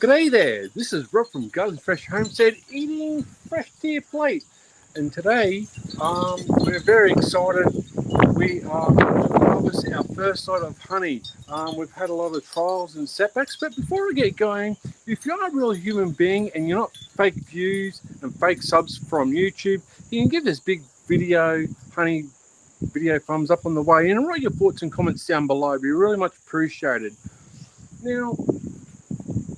G'day there, this is Rob from Garden Fresh Homestead eating fresh to your plate. And today, we're very excited. We are going to harvest our first lot of honey. We've had a lot of trials and setbacks, but before we get going, if you're a real human being and you're not fake views and fake subs from YouTube, you can give this big honey video thumbs up on the way in and write your thoughts and comments down below. It'd be really much appreciated. Now,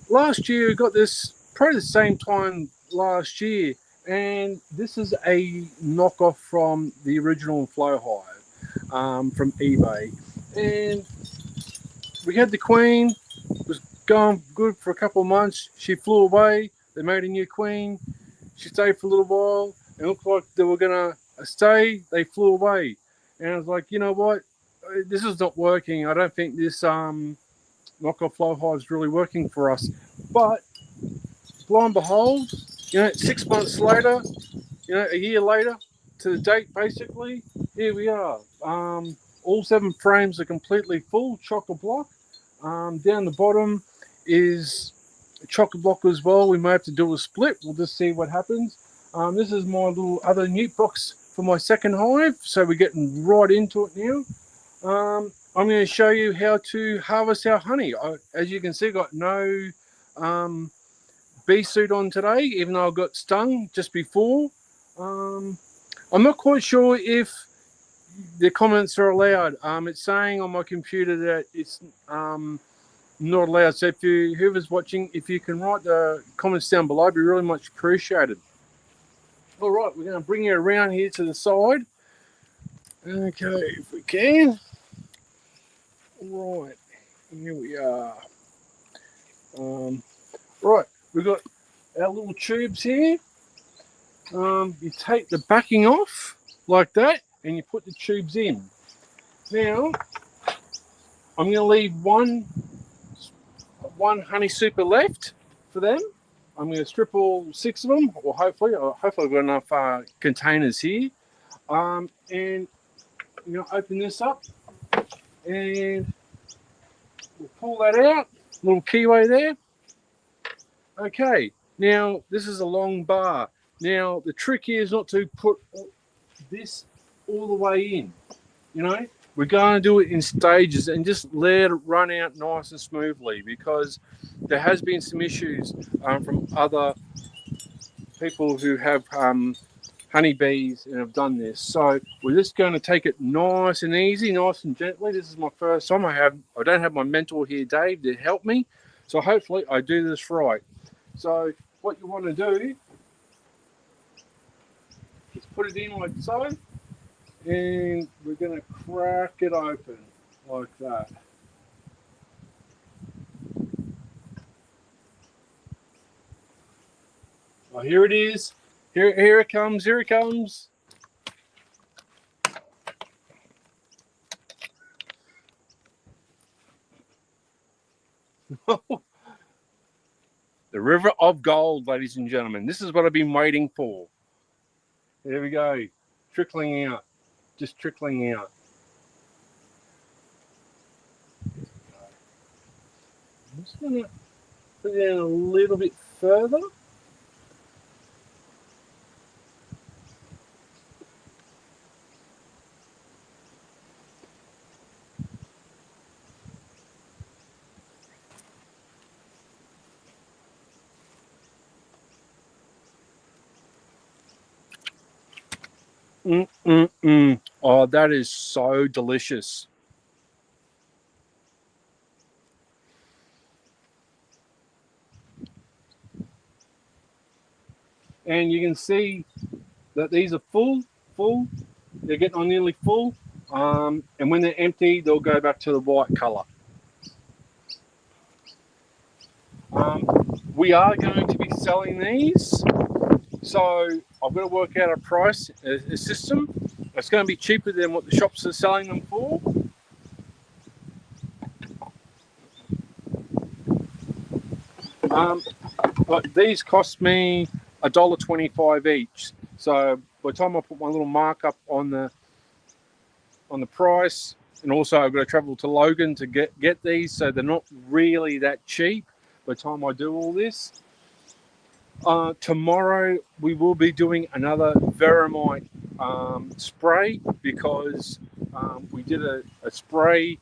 last year, I got this probably the same time last year, and this is a knockoff from the original Flow Hive from eBay. And we had the queen, was going good for a couple of months. She flew away. They made a new queen. She stayed for a little while. It looked like they were going to stay. They flew away. And I was like, you know what? This is not working. I don't think this knockoff Flow Hive is really working for us. But lo and behold, 6 months later, a year later to the date, basically, here we are. All 7 frames are completely full, chock-a-block. Down the bottom is chock-a-block as well. We may have to do a split. We'll just see what happens. This is my little other newt box for my second hive, so we're getting right into it now. I'm going to show you how to harvest our honey. As you can see, I got no bee suit on today, even though I got stung just before. I'm not quite sure if the comments are allowed. It's saying on my computer that it's not allowed. So if whoever's watching, if you can write the comments down below, it'd be really much appreciated. All right, we're going to bring you around here to the side. Okay, if we can. Right, here we are. Right, we've got our little tubes here. You take the backing off like that and you put the tubes in. Now, I'm going to leave one honey super left for them. I'm going to strip all 6 of them, or hopefully I've got enough containers here. And I'm going to open this up and we'll pull that out. Little keyway there. Okay, now this is a long bar. Now the trick here is not to put this all the way in. We're going to do it in stages and just let it run out nice and smoothly, because there has been some issues from other people who have honeybees and have done this. So we're just going to take it nice and easy, nice and gently. This is my first time. I don't have my mentor here, Dave, to help me. So hopefully I do this right. So what you want to do is put it in like so. And we're going to crack it open like that. Oh, here it is. Here it comes. Here it comes. The river of gold, ladies and gentlemen. This is what I've been waiting for. There we go. Trickling out. Just trickling out. I'm just going to put it in a little bit further. Oh, that is so delicious. And you can see that these are full. They're getting on nearly full. And when they're empty, they'll go back to the white color. We are going to be selling these. So I've got to work out a price, a system. It's going to be cheaper than what the shops are selling them for. But these cost me $1.25 each. So by the time I put my little markup on the price, and also I've got to travel to Logan to get these, so they're not really that cheap. by the time I do all this. Tomorrow we will be doing another Veramite spray, because we did a spray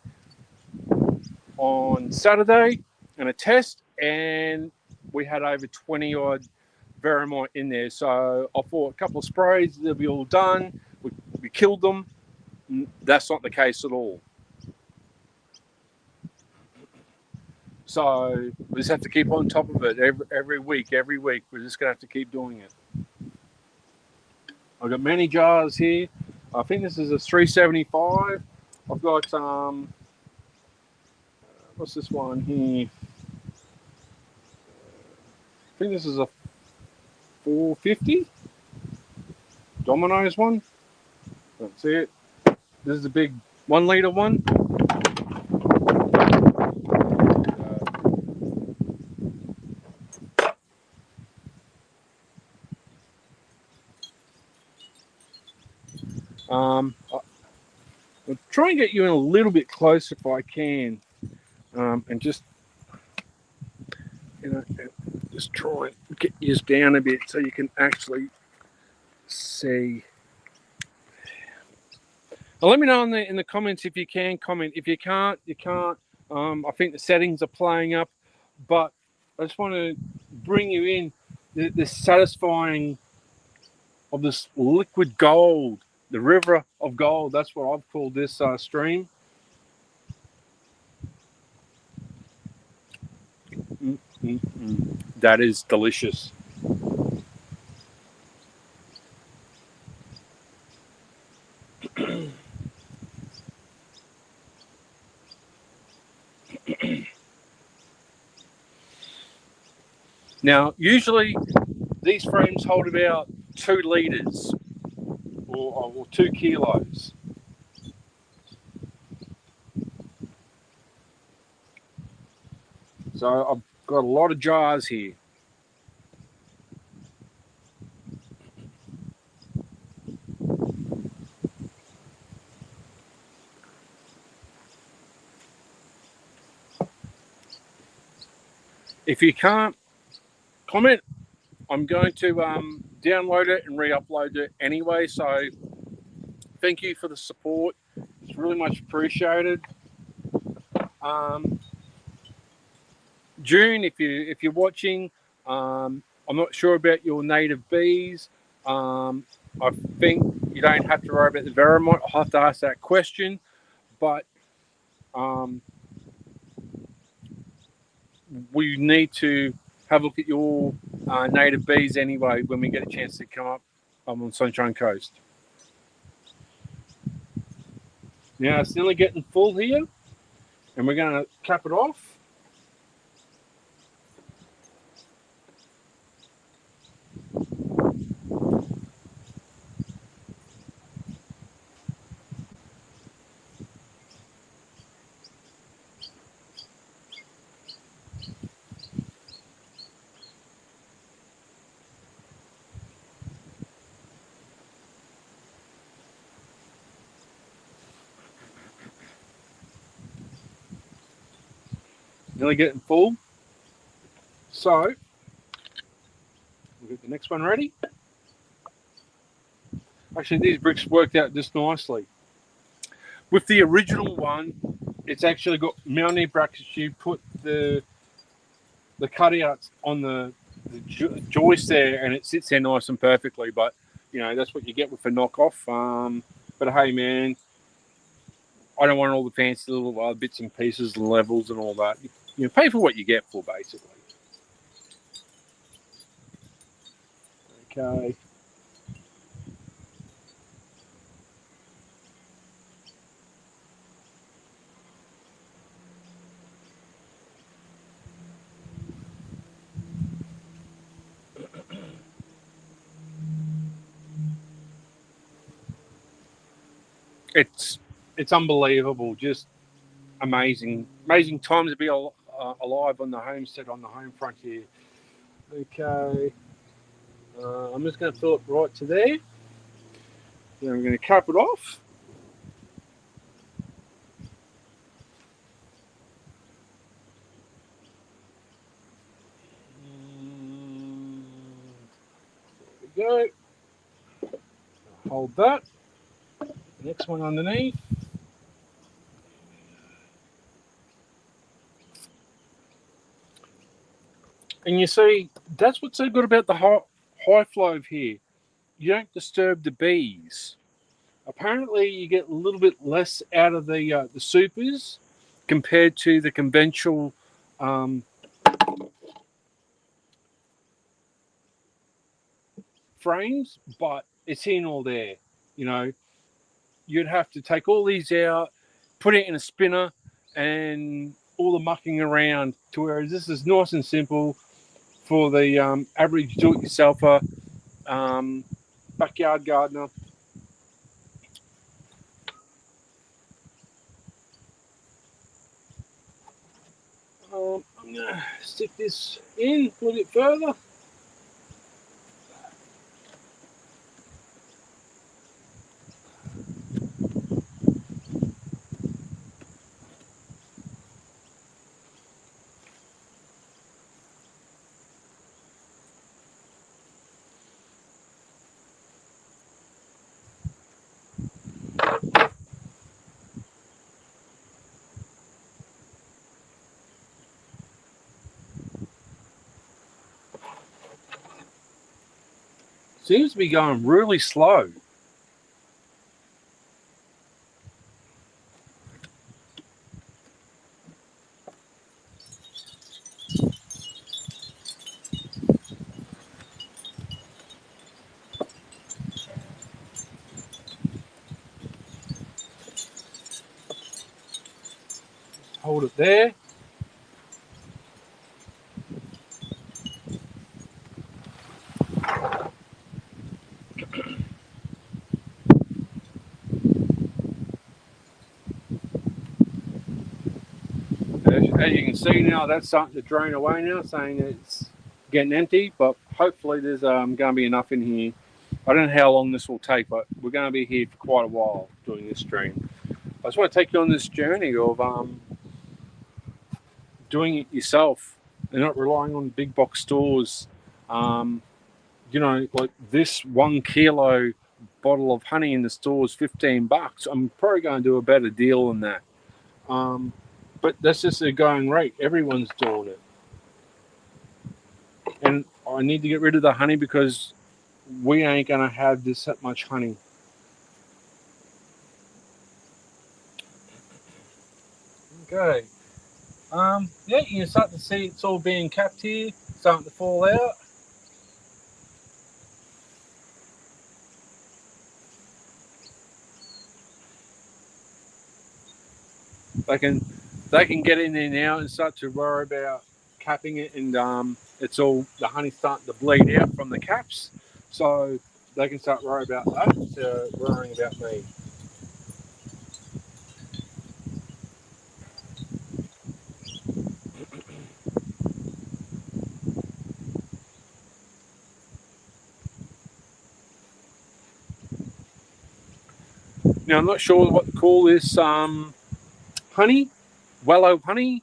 on Saturday and a test, and we had over 20 odd Veramite in there. So I thought a couple of sprays, they'll be all done. We killed them. That's not the case at all. So we just have to keep on top of it every week. Every week, we're just going to have to keep doing it. I've got many jars here. I think this is a 375. I've got what's this one here? I think this is a 450 Domino's one. Don't see it. This is a big 1 litre one. I'll try and get you in a little bit closer if I can, and just just try and get you down a bit so you can actually see. Now, let me know in the comments if you can comment. If you can't, you can't. I think the settings are playing up, but I just want to bring you in the satisfying of this liquid gold, the river of gold. That's what I've called this stream. That is delicious. Now, usually these frames hold about 2 litres or 2 kilos. So I've got a lot of jars here. If you can't comment, I'm going to download it and re-upload it anyway. So thank you for the support. It's really much appreciated. June, if you're watching, I'm not sure about your native bees. I think you don't have to worry about the Veramite. I'll have to ask that question, but we need to have a look at your native bees anyway when we get a chance to come up on Sunshine Coast. Now it's nearly getting full here, and we're going to cap it off. Nearly getting full. So we'll get the next one ready. Actually, these bricks worked out just nicely. With the original one, it's actually got mounting brackets. You put the cutouts on the joist there, and it sits there nice and perfectly. But that's what you get with a knockoff. But hey, man, I don't want all the fancy little bits and pieces and levels and all that. Pay for what you get for, basically. Okay. It's unbelievable, just amazing times to be alive on the homestead, on the home front here. Okay, I'm just going to fill it right to there. Then I'm going to cap it off. go. Hold that. Next one underneath. And you see, that's what's so good about the high flow here. You don't disturb the bees. Apparently, you get a little bit less out of the supers compared to the conventional frames, but it's in all there. You know, you'd have to take all these out, put it in a spinner, and all the mucking around. To whereas this is nice and simple for the average do-it-yourselfer, backyard gardener. I'm gonna stick this in a little bit further. Seems to be going really slow. Hold it there. As you can see now, that's starting to drain away now, saying it's getting empty, but hopefully there's going to be enough in here. I don't know how long this will take, but we're going to be here for quite a while doing this stream. I just want to take you on this journey of doing it yourself and not relying on big box stores. You know, like this 1 kilo bottle of honey in the store is $15. I'm probably going to do a better deal than that. But that's just a going rate. Everyone's doing it. And I need to get rid of the honey because we ain't going to have this that much honey. Okay. Yeah, you can start to see it's all being capped here, starting to fall out. They can get in there now and start to worry about capping it, and it's all the honey starting to bleed out from the caps, so they can start worrying about that, worrying about me. Now I'm not sure what to call this honey, Wellow honey,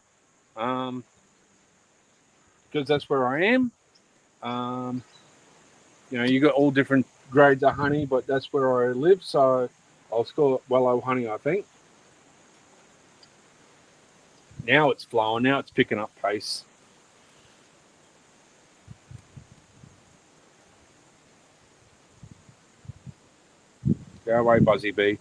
because that's where I am. Um, you know, you got all different grades of honey, but that's where I live, so I'll call it Wellow honey, I think. Now it's flowing. Now it's picking up pace. Go away, Buzzy Bee.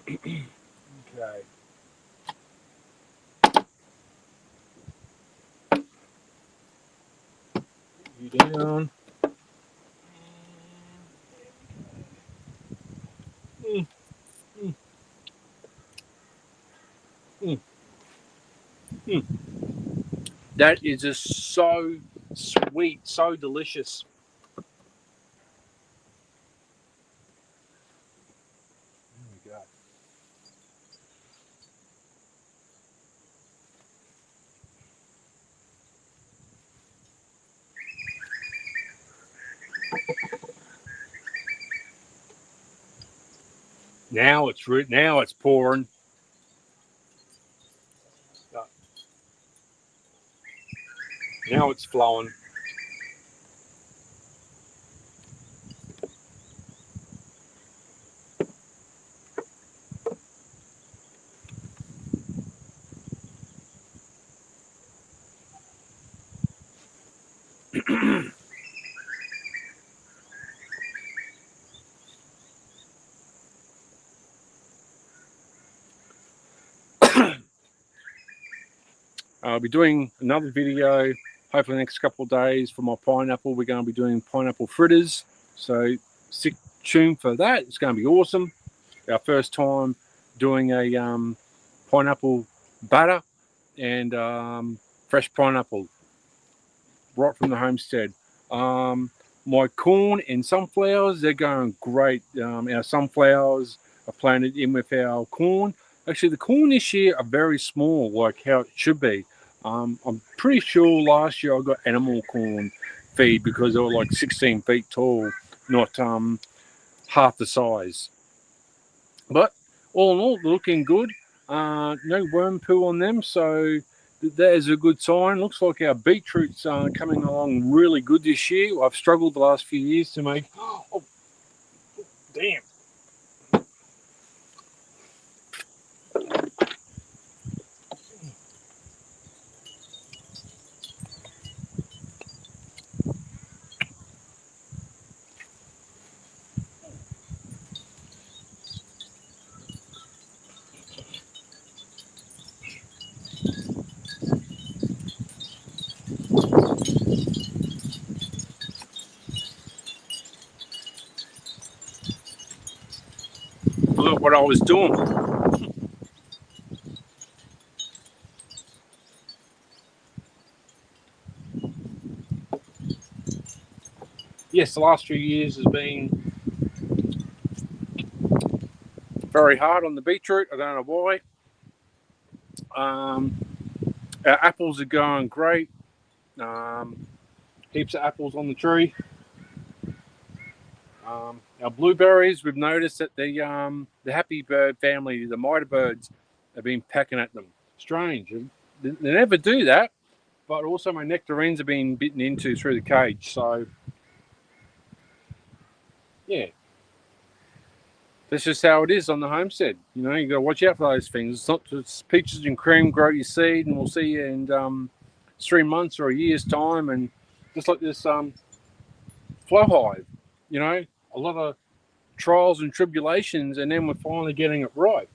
Okay. You down. Mm, mm, mm, mm. That is just so sweet, so delicious. There we go. Now it's pouring. Now it's flowing. I'll be doing another video hopefully the next couple of days for my pineapple. We're going to be doing pineapple fritters, so stick tuned for that. It's going to be awesome. Our first time doing a pineapple batter and fresh pineapple right from the homestead. My corn and sunflowers, they're going great. Our sunflowers are planted in with our corn. Actually, the corn this year are very small, like how it should be. I'm pretty sure last year I got animal corn feed because they were like 16 feet tall, not half the size. But all in all, they're looking good. No worm poo on them, so that is a good sign. Looks like our beetroot's coming along really good this year. I've struggled the last few years to make... Oh, damn. Look what I was doing. Yes, the last few years has been very hard on the beetroot. I don't know why. Our apples are going great. Heaps of apples on the tree. Our blueberries, we've noticed that the happy bird family, the miter birds, have been pecking at them. Strange. They never do that, but also my nectarines have been bitten into through the cage. So, yeah. That's just how it is on the homestead. You know, you got to watch out for those things. It's not just peaches and cream, grow your seed, and we'll see you in 3 months or a year's time. And just like this flow hive, you know, a lot of trials and tribulations, and then we're finally getting it right.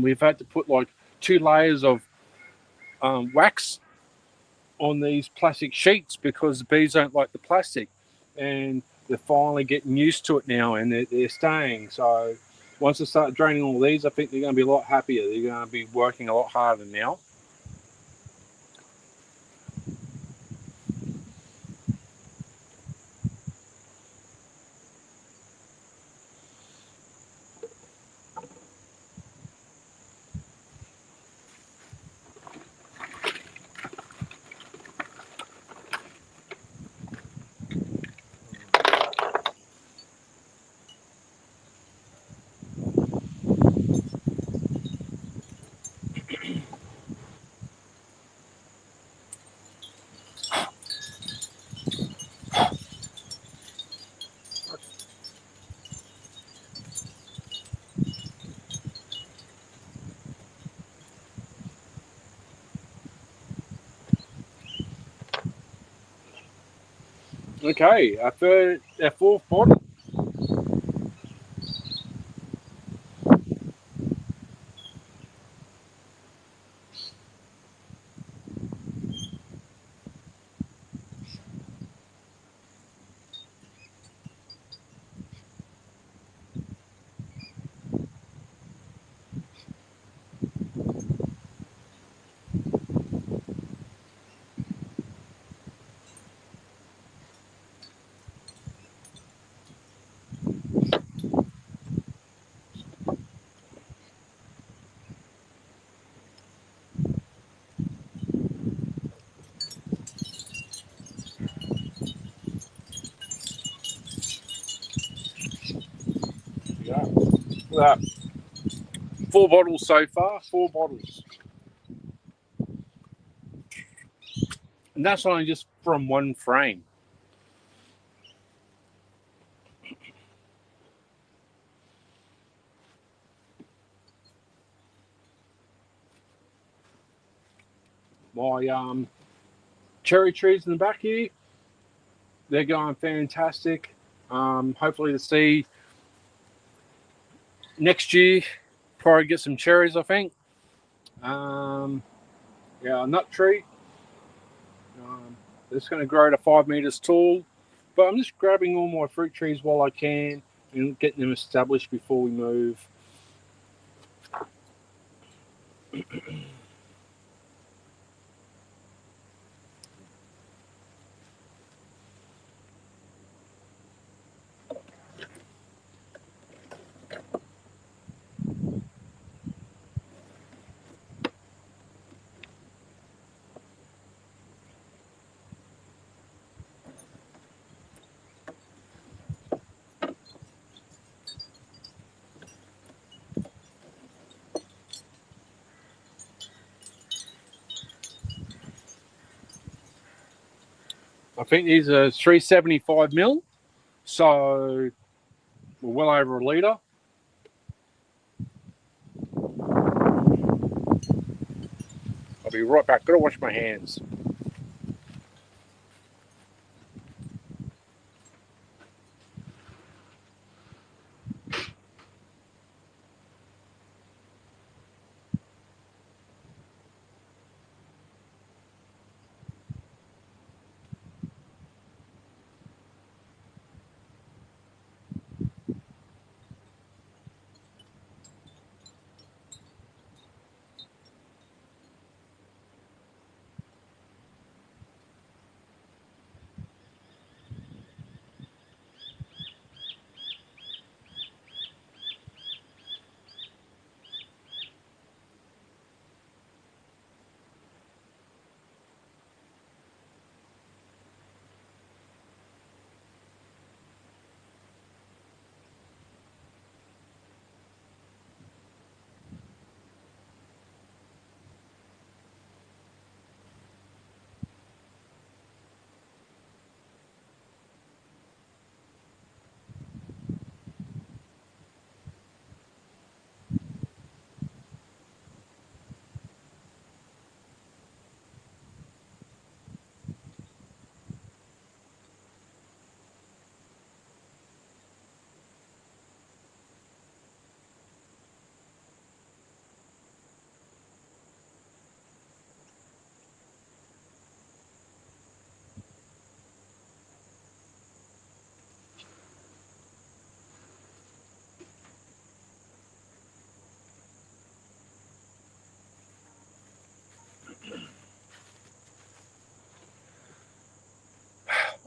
We've had to put like 2 layers of wax on these plastic sheets because the bees don't like the plastic, and they're finally getting used to it now, and they're staying. So once they start draining all these, I think they're going to be a lot happier. They're going to be working a lot harder now. Okay, our 4th bottle. Yeah. 4 bottles so far. 4 bottles. And that's only just from one frame. My cherry trees in the back here, they're going fantastic. Hopefully to see next year, probably get some cherries, I think. Yeah, a nut tree. It's going to grow to 5 meters tall. But I'm just grabbing all my fruit trees while I can and getting them established before we move. I think these are 375 mil, so we're well over a litre. I'll be right back. Gotta wash my hands.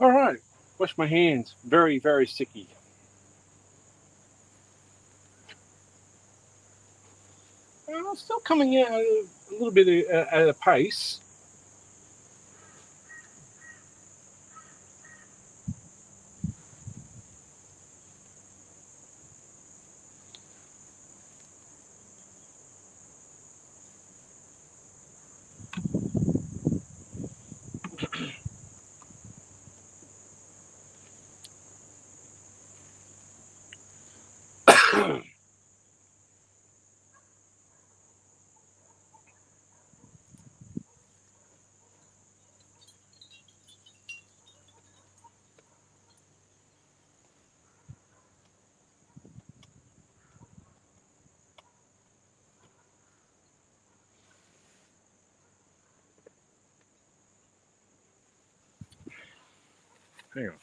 All right, wash my hands. Very, very sticky. Still coming out a little bit at a pace. Hang on.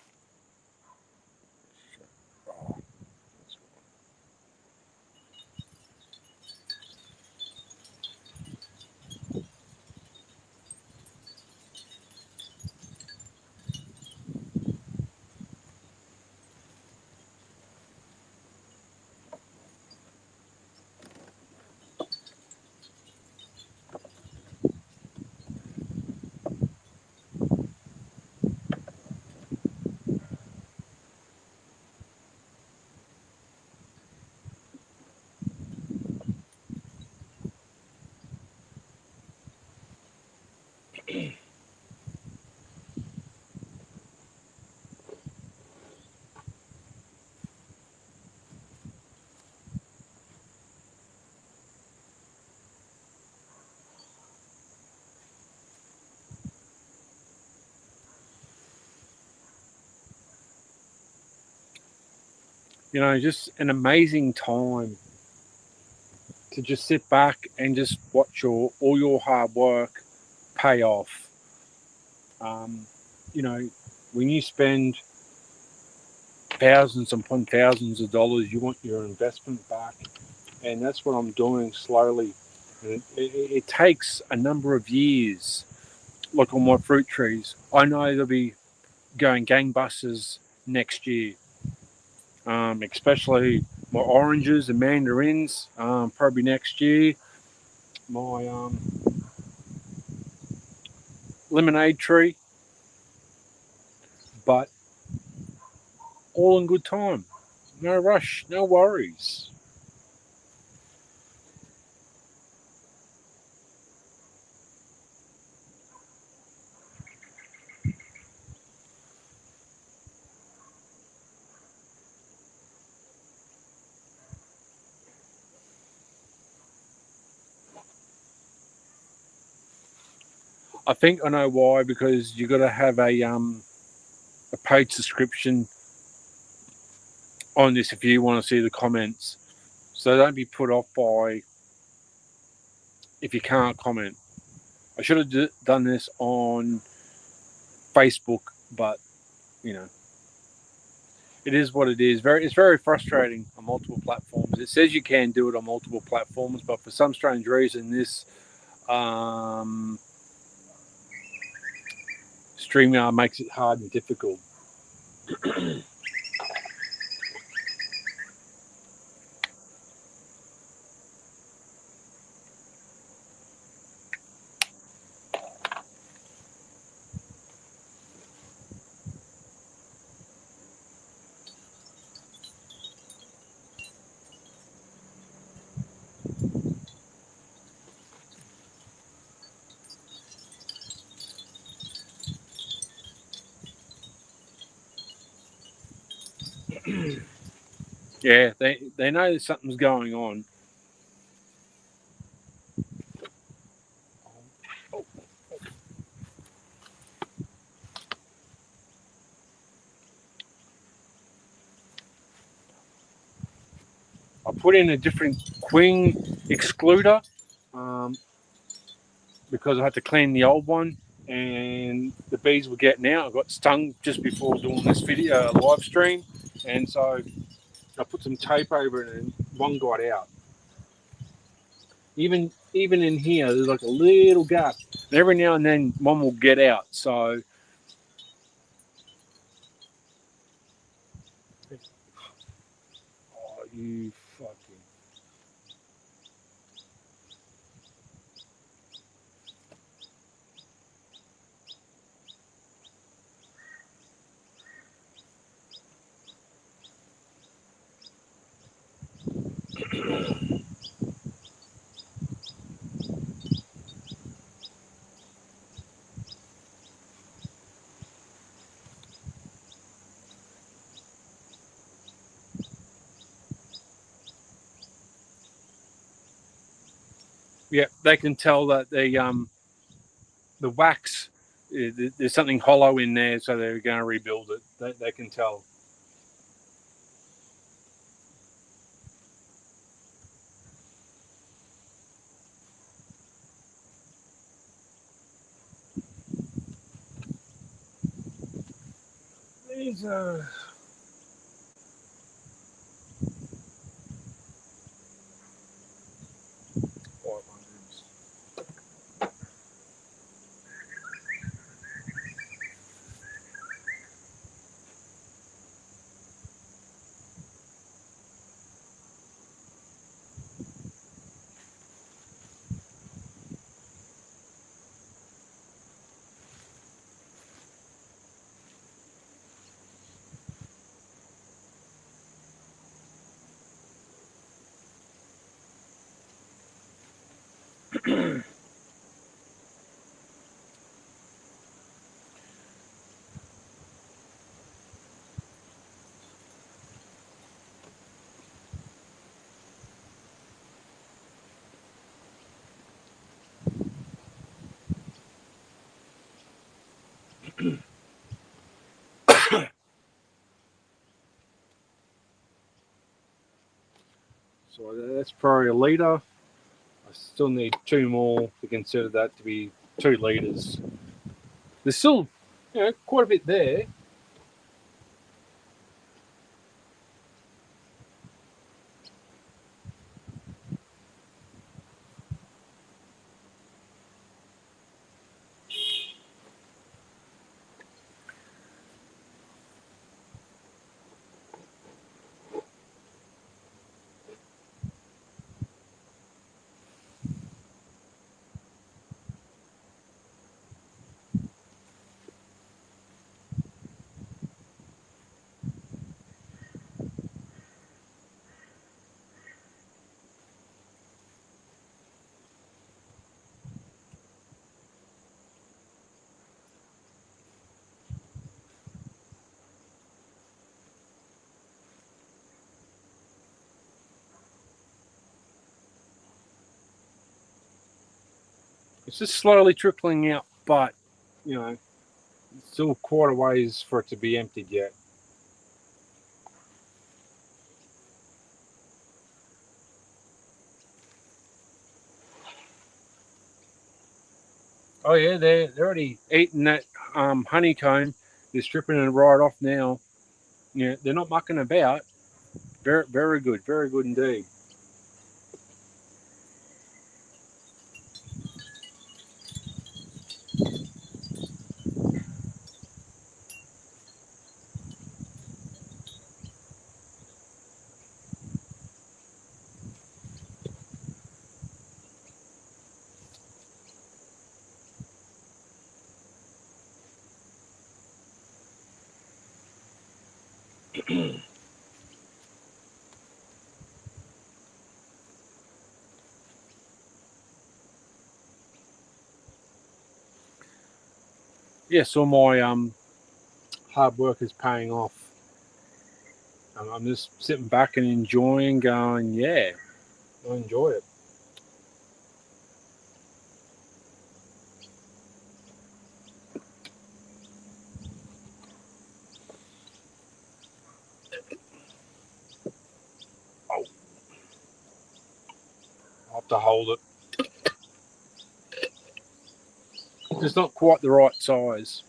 just an amazing time to just sit back and just watch all your hard work pay off. Um, you know, when you spend thousands upon thousands of dollars, you want your investment back, and that's what I'm doing slowly. And it takes a number of years. Like on my fruit trees, I know they'll be going gangbusters next year. Especially my oranges and mandarins, probably next year. My lemonade tree, but all in good time. No rush, no worries. I think I know why, because you got to have a paid subscription on this if you want to see the comments. So don't be put off by if you can't comment. I should have done this on Facebook, but you know, it is what it is. It's very frustrating on multiple platforms. It says you can do it on multiple platforms, but for some strange reason, this um, StreamYard makes it hard and difficult. Yeah, they know that something's going on. I put in a different queen excluder um, because I had to clean the old one, and the bees were getting out. I got stung just before doing this video live stream, and so I put some tape over it, and one got out. Even in here, there's like a little gap, and every now and then one will get out. So, oh, you fucking. Yeah, they can tell that the wax, there's something hollow in there, so they're going to rebuild it. They can tell. These are 500s. So that's probably a litre. I still need 2 more to consider that to be 2 litres. There's still, quite a bit there. It's just slowly trickling out, but, still quite a ways for it to be emptied yet. Oh yeah, they're already eating that honeycomb. They're stripping it right off now. Yeah, they're not mucking about. Very, very good indeed. Yes, all my hard work is paying off. I'm just sitting back and enjoying, going, yeah, I enjoy it. Oh, I'll have to hold it. It's not quite the right size.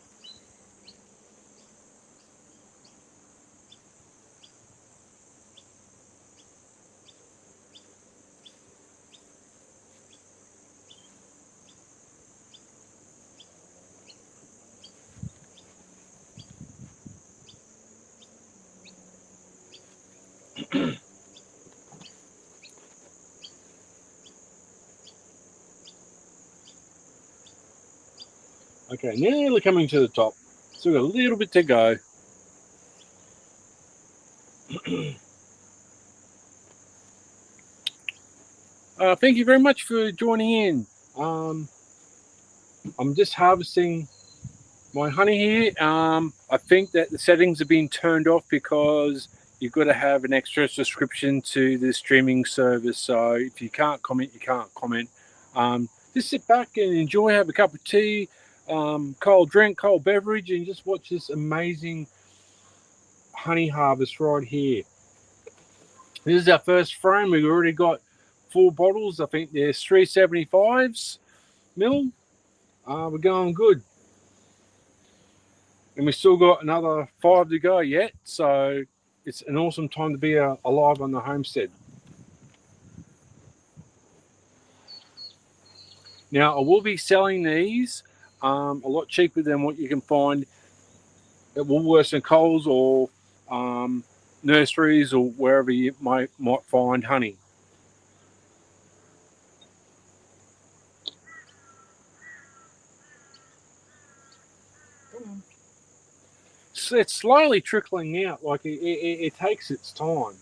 Okay, nearly coming to the top. Still got a little bit to go. Thank you very much for joining in. I'm just harvesting my honey here. I think that the settings have been turned off because you've got to have an extra subscription to the streaming service. So if you can't comment, you can't comment. Just sit back and enjoy, have a cup of tea, cold drink, cold beverage, and just watch this amazing honey harvest right here. This is our first frame. We've already got 4 bottles. I think there's 375s mil. We're going good. And we still got another 5 to go yet. So it's an awesome time to be alive on the homestead. Now, I will be selling these a lot cheaper than what you can find at Woolworths and Coles or nurseries or wherever you might find honey. So it's slowly trickling out, like it takes its time.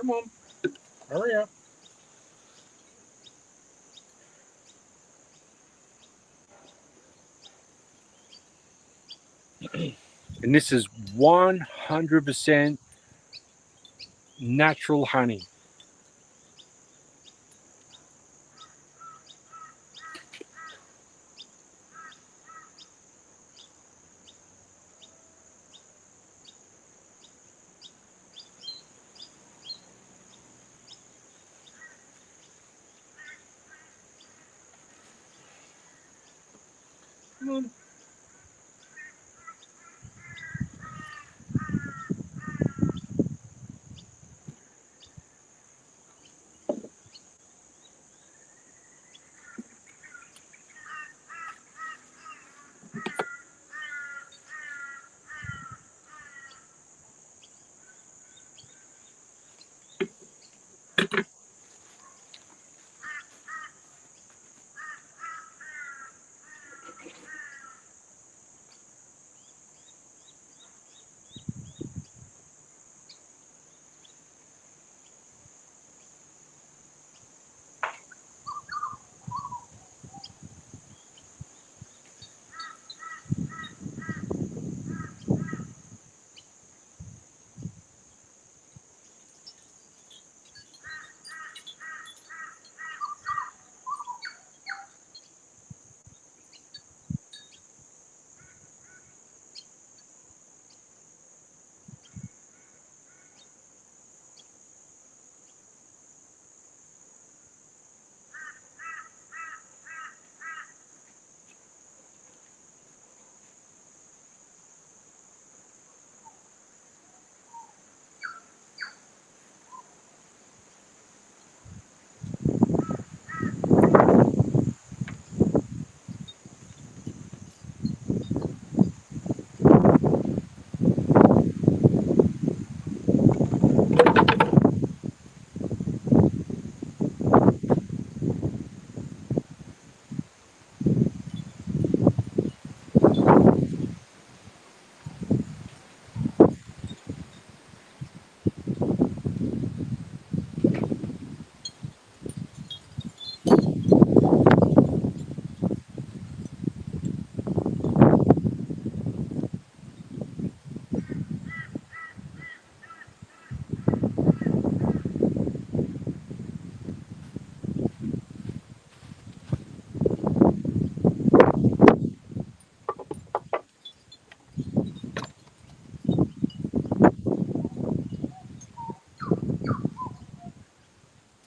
Come on. Hurry up. And this is 100% natural honey. Come on.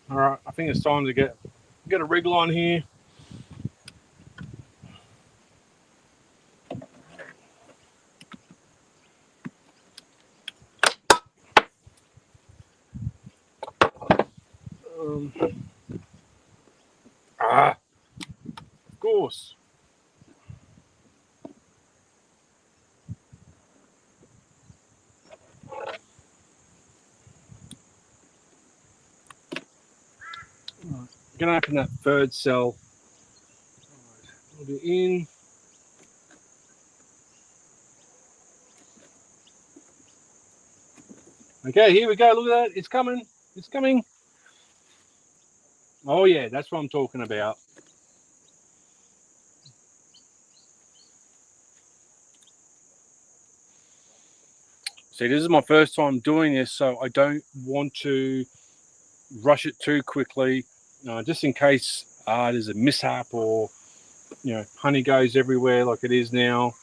All right, I think it's time to get a wriggle on here. Um, of course. Right. I'm gonna open that third cell. Right. Put it in. Okay, here we go. Look at that. It's coming. It's coming. Oh yeah, that's what I'm talking about. See, this is my first time doing this, so I don't want to rush it too quickly, just in case there's a mishap or honey goes everywhere like it is now.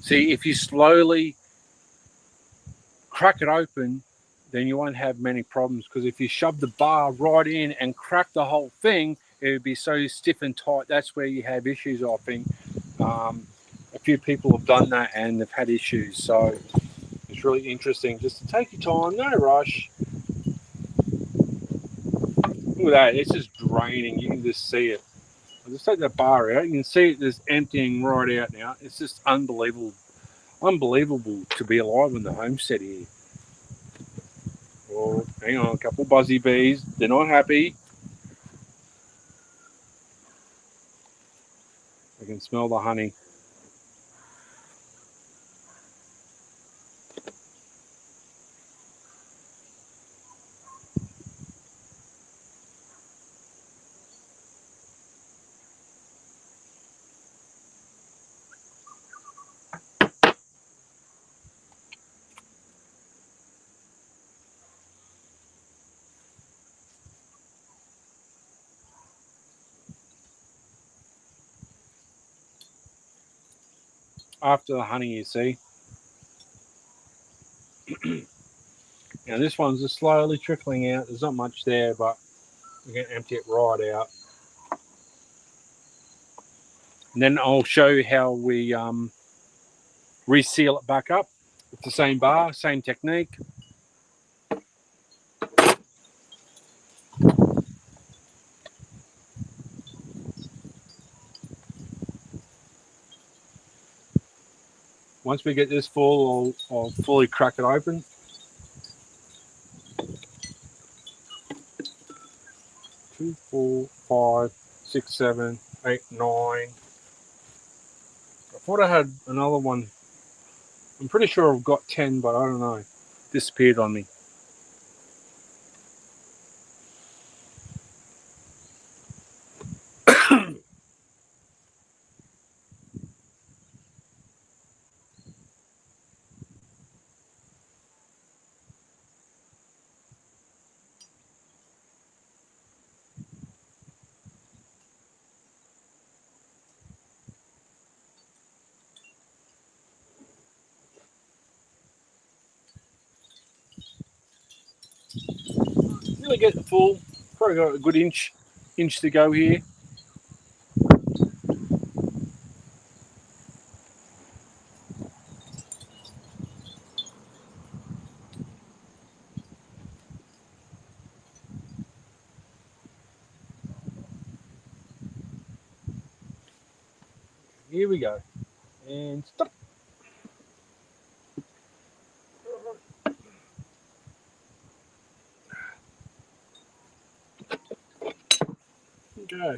See, if you slowly crack it open, then you won't have many problems, because if you shove the bar right in and crack the whole thing, it would be so stiff and tight. That's where you have issues, I think. A few people have done that and they've had issues. So it's really interesting just to take your time, no rush. Look at that, it's just draining. You can just see it. I'll just take that bar out. You can see it just emptying right out now. It's just unbelievable. Unbelievable to be alive in the homestead here. Oh, hang on, a couple buzzy bees. They're not happy. I can smell the honey. After the honey, you see. Now this one's just slowly trickling out. There's not much there, but we're going to empty it right out. And then I'll show you how we reseal it back up with the same bar, same technique. Once we get this full, I'll fully crack it open. Two, 4, 5, 6, 7, 8, 9. I thought I had another one. I'm pretty sure I've got 10, but I don't know. Disappeared on me. Nearly get the full. Probably got a good inch to go here. Here we go. And stop. Go.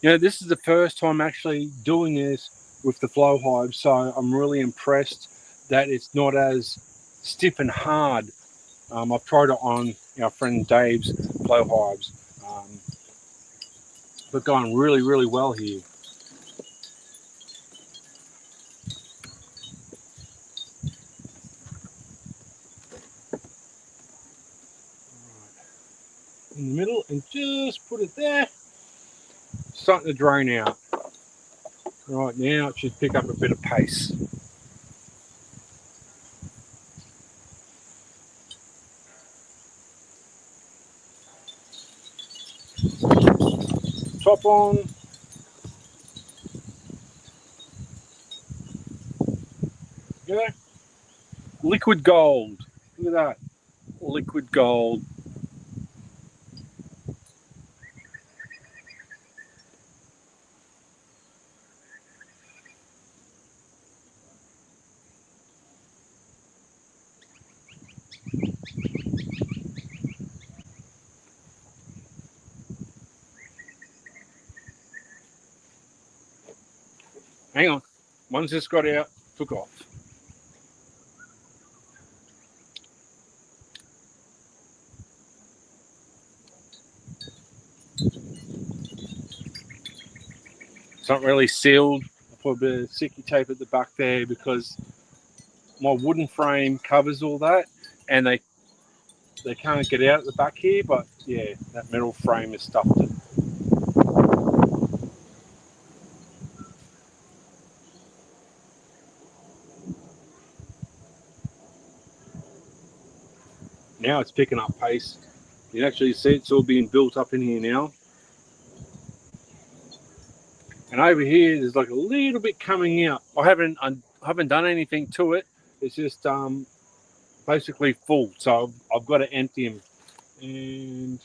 You know, this is the first time actually doing this with the flow hive, so I'm really impressed that it's not as stiff and hard. I've tried it on our friend Dave's flow hives, but going really, really well here. In the middle, and just put it there. Starting to drain out. Right now, it should pick up a bit of pace. Top on. Yeah. Liquid gold. Look at that. Liquid gold. Hang on. Once this got out, took off. It's not really sealed. I put a bit of sticky tape at the back there because my wooden frame covers all that, and they can't get out at the back here. But yeah, that metal frame is stuffed it. Now it's picking up pace. You can actually see it's all being built up in here now. And over here, there's like a little bit coming out. I haven't done anything to it. It's just basically full. So I've got to empty them. And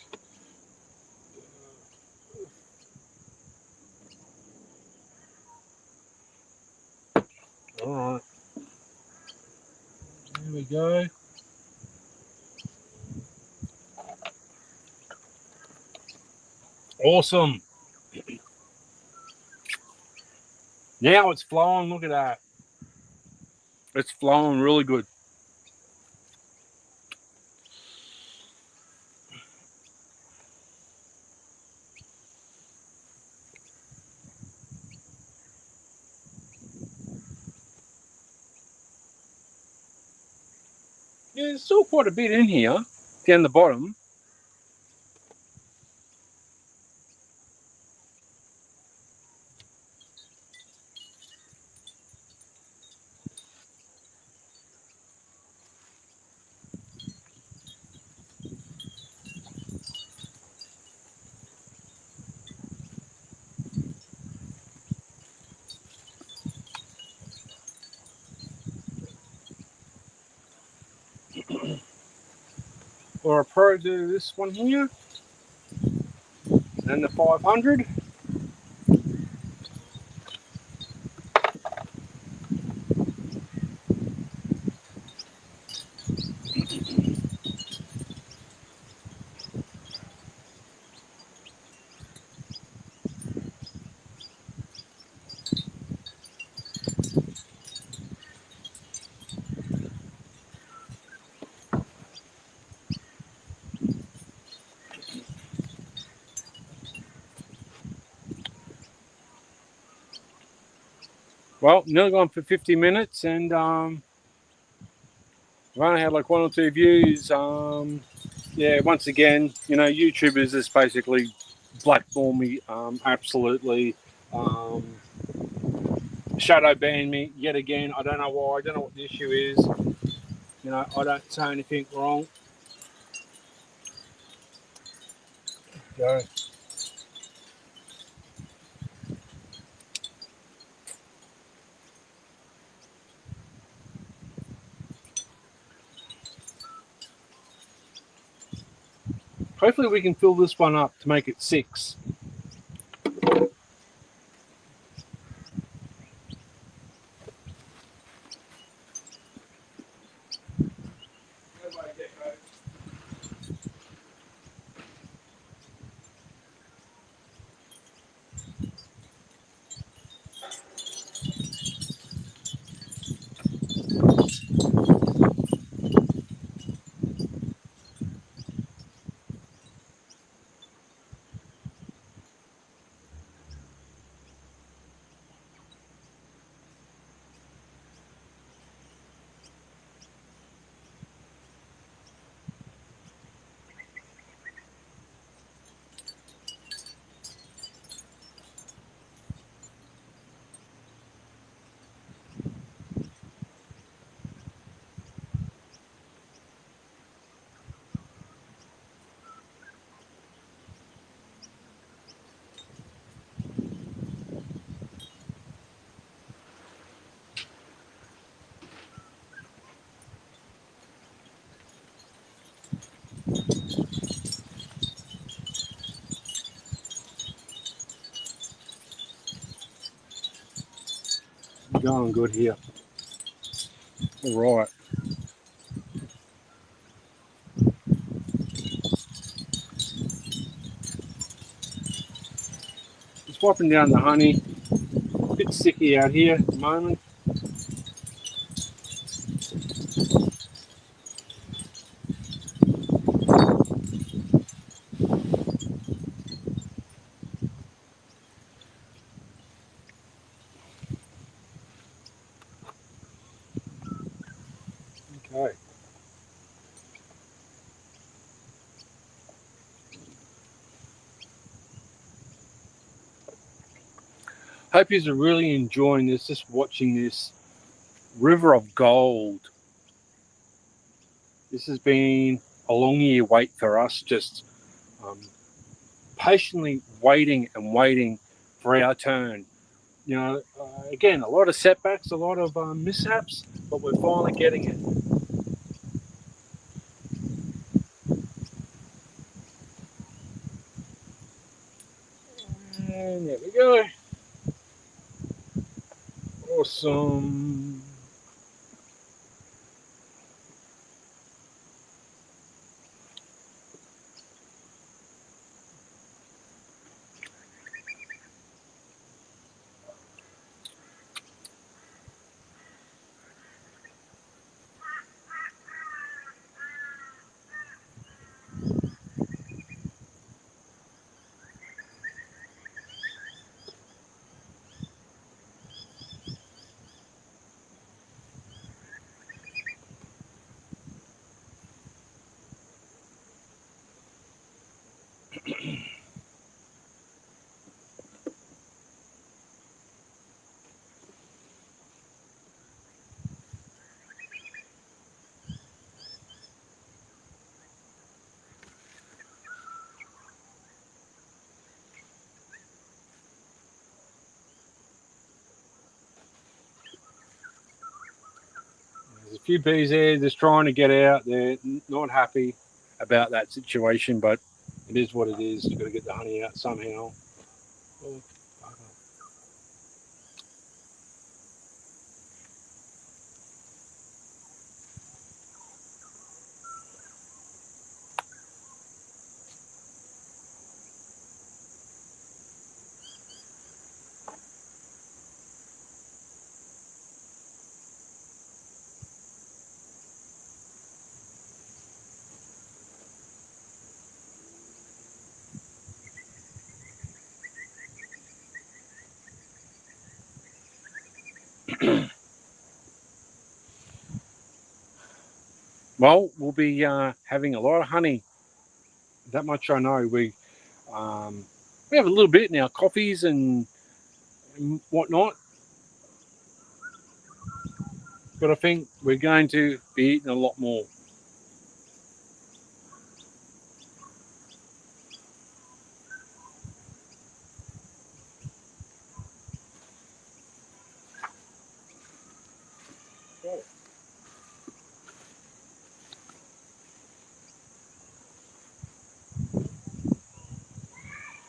all right, there we go. Awesome. Now it's flowing. Look at that. It's flowing really good. Yeah, there's still quite a bit in here down the bottom. Or I'll probably do this one here. And the 500. Well, nearly gone for 50 minutes, and I've only had like 1 or 2 views. Yeah, once again, you know, YouTubers just basically blackball me, absolutely. Shadow ban me yet again. I don't know why. I don't know what the issue is. You know, I don't say anything wrong. Go. Hopefully we can fill this one up to make it 6. Going good here. All right. Just wiping down the honey. A bit sticky out here at the moment. Okay. Hope you are really enjoying this, just watching this river of gold. This has been a long year wait for us, just um, patiently waiting and waiting for our turn. You know, again, a lot of setbacks, a lot of mishaps, but we're finally getting it. And there we go. Awesome. There's a few bees there just trying to get out. They're not happy about that situation, but it is what it is. You've got to get the honey out somehow. Oh, well, we'll be having a lot of honey. That much I know. Um, we have a little bit in our coffees and whatnot, but I think we're going to be eating a lot more.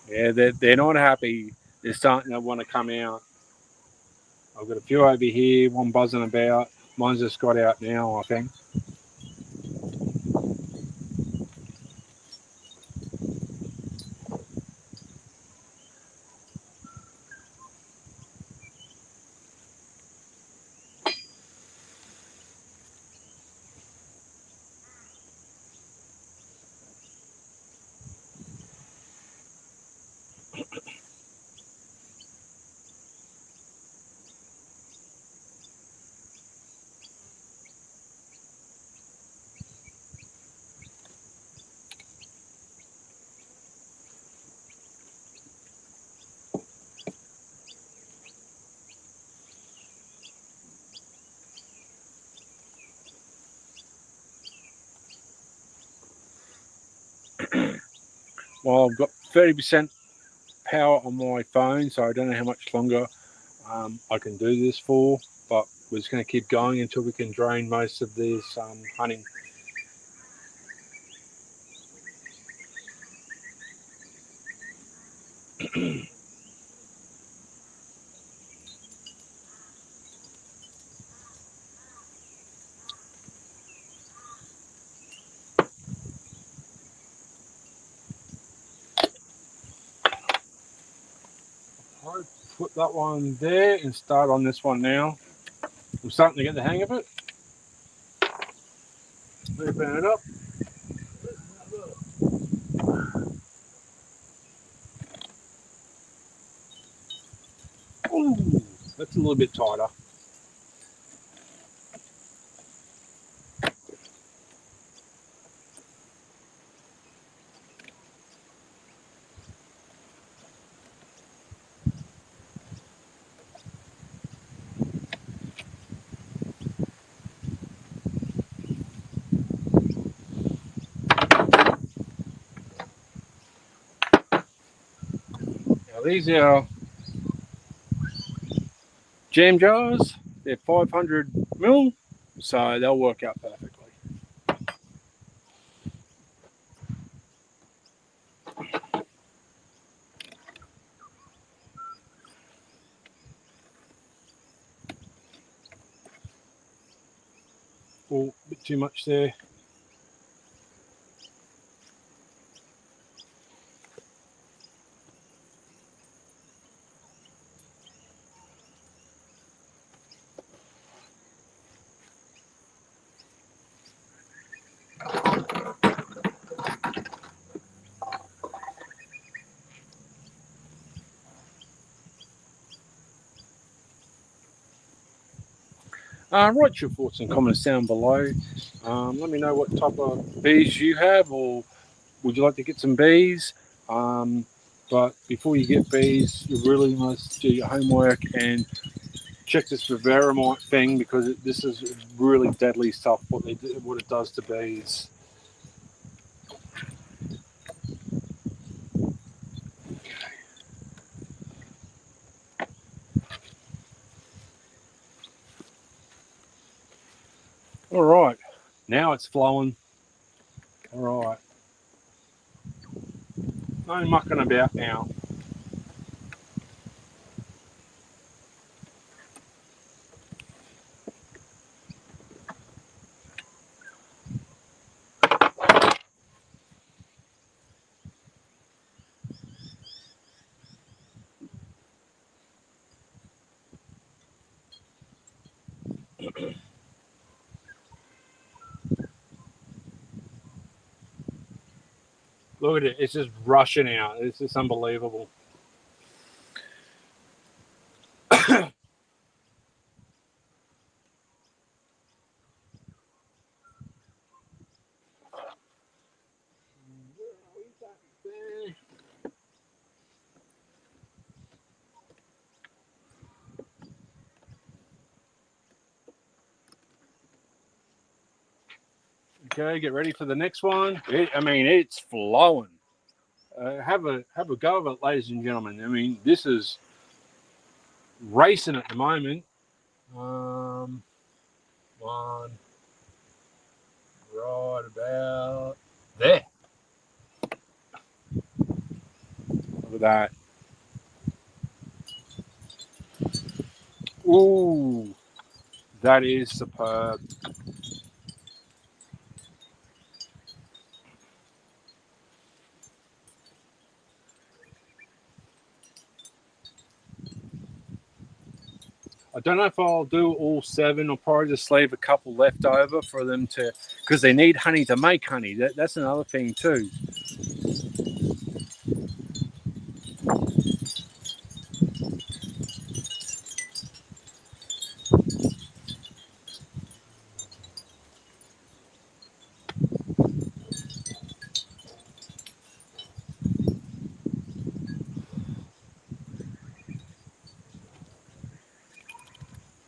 Yeah, they're not happy. They're starting to want to come out. I've got a few over here, one buzzing about. Mine's just got out now, I think. Well, I've got 30% power on my phone, so I don't know how much longer I can do this for, but we're just going to keep going until we can drain most of this honey. I'll put that one there and start on this one now. I'm starting to get the hang of it. Open it up. Ooh, that's a little bit tighter. these are jam jars. They're 500 mil, so they'll work out perfectly. Oh, a bit too much there. Write your thoughts and comments down below. Let me know what type of bees you have, or would you like to get some bees? But before you get bees, you really must do your homework and check this Vivaramite thing, because this is really deadly stuff. What it does to bees. All right, now it's flowing. All right, no mucking about now. Look at it, it's just rushing out. It's just unbelievable. Okay, get ready for the next one. It's flowing. Have a go of it, ladies and gentlemen. I mean, this is racing at the moment. One right about there. Look at that. Ooh, that is superb. I don't know if I'll do all 7. I'll probably just leave a couple left over for them to, because they need honey to make honey. That's another thing too.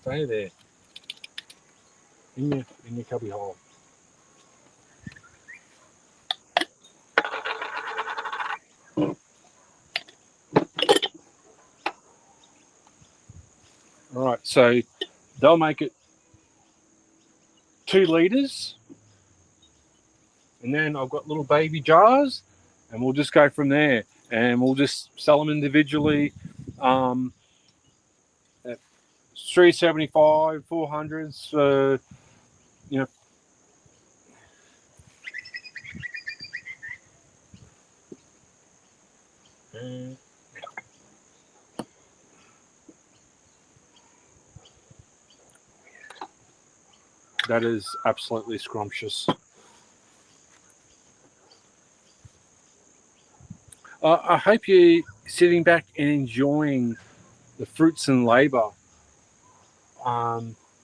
Stay there. In your cubby hole. All right, so they'll make it 2 liters, and then I've got little baby jars, and we'll just go from there, and we'll just sell them individually at $3.75, $400. You know. That is absolutely scrumptious. I hope you're sitting back and enjoying the fruits and labour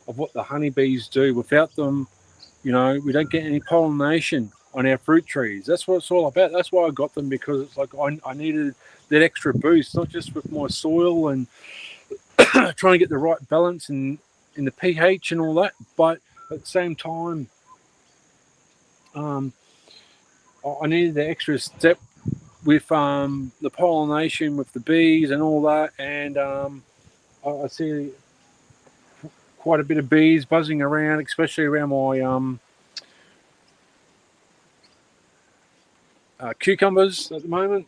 of what the honeybees do. Without them, we don't get any pollination on our fruit trees. That's what it's all about. That's why I got them, because it's like I needed that extra boost, not just with my soil and trying to get the right balance in the pH and all that, but at the same time, I needed the extra step with the pollination with the bees and all that, and I see quite a bit of bees buzzing around, especially around my cucumbers at the moment.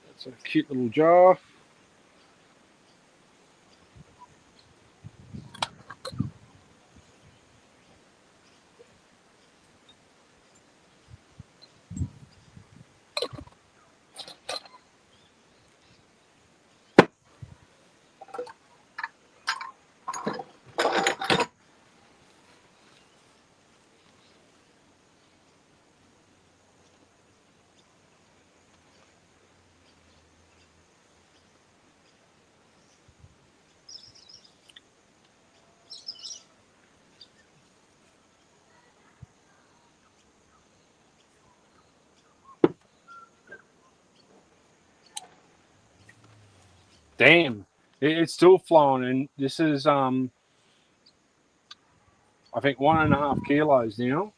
That's a cute little jar. Damn, it's still flowing, and this is I think 1.5 kilos now.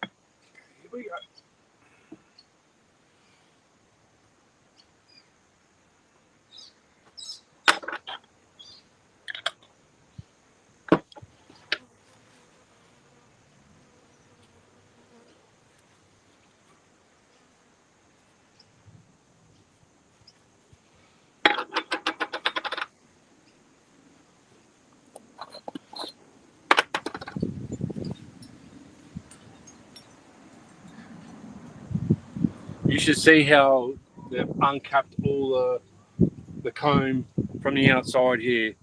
Here we go. You should see how they've uncapped all the comb from the outside here.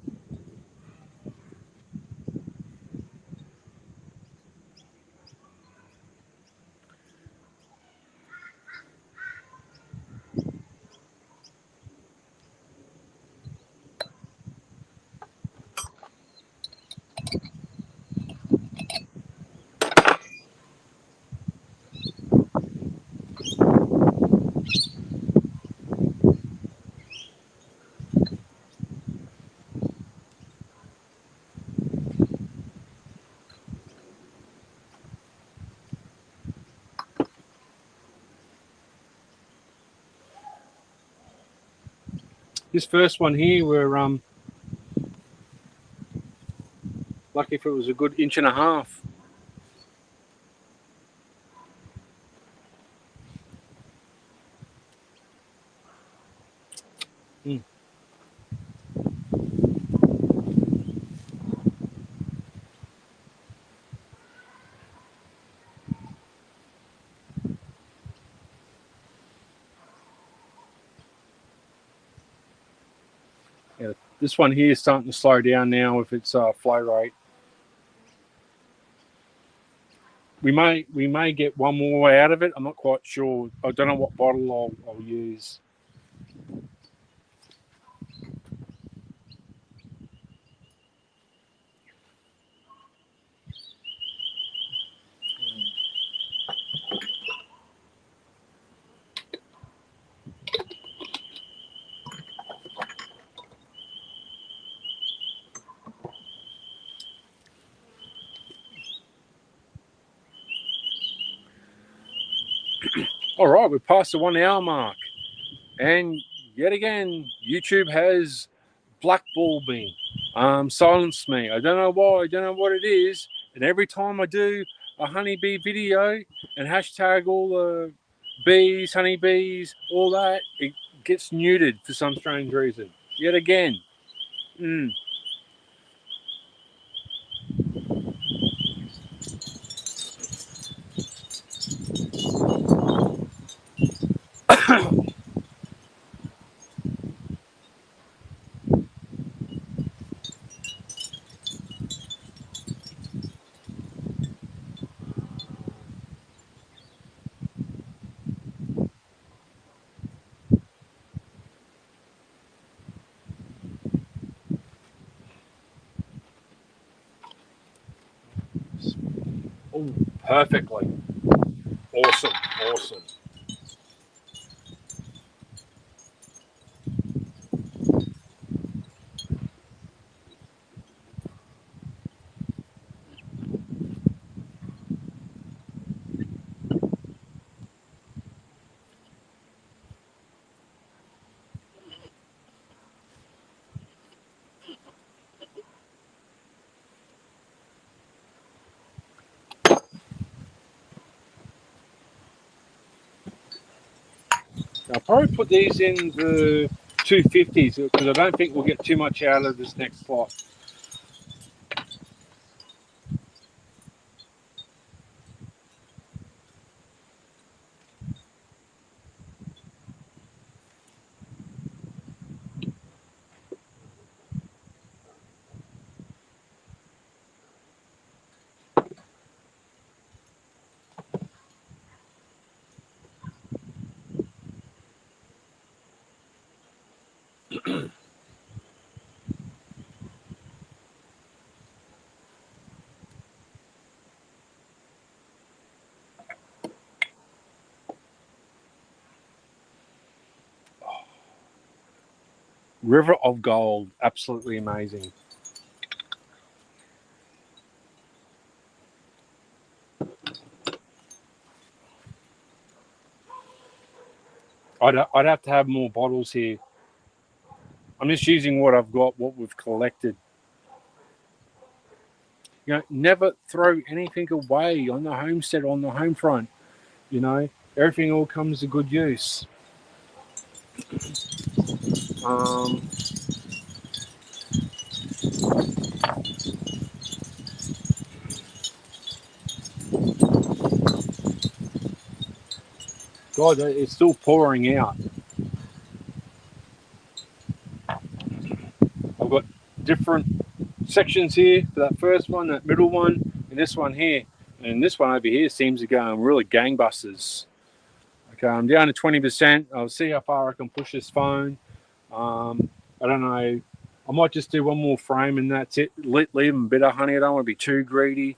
This first one here, we're lucky if it was a good 1.5 inches. Yeah, this one here is starting to slow down now with its flow rate. We may get one more out of it. I'm not quite sure. I don't know what bottle I'll use. All right, we're past the 1 hour mark, and yet again, YouTube has blackballed me, silenced me. I don't know why. I don't know what it is. And every time I do a honeybee video and hashtag all the bees, honeybees, all that, it gets muted for some strange reason. Yet again. Oh, perfectly. Awesome, awesome. I'll probably put these in the 250s because I don't think we'll get too much out of this next slot. River of Gold, absolutely amazing. I'd have to have more bottles here. I'm just using what I've got, what we've collected. You know, never throw anything away on the homestead, on the home front. You know, everything all comes to good use. God, it's still pouring out. I've got different sections here for that first one, that middle one, and this one here. And this one over here seems to go really gangbusters. Okay, I'm down to 20%. I'll see how far I can push this phone. I don't know. I might just do one more frame and that's it. Leave them a bit of honey. I don't want to be too greedy.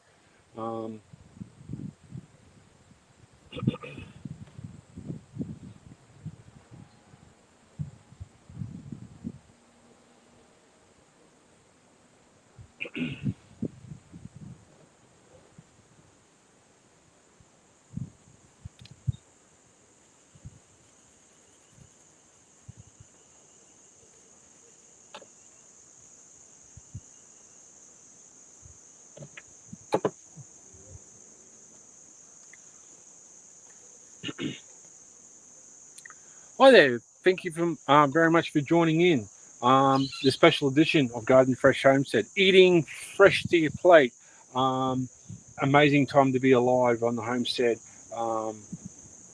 Hi there. Thank you very much for joining in the special edition of Garden Fresh Homestead. Eating fresh to your plate. Amazing time to be alive on the homestead.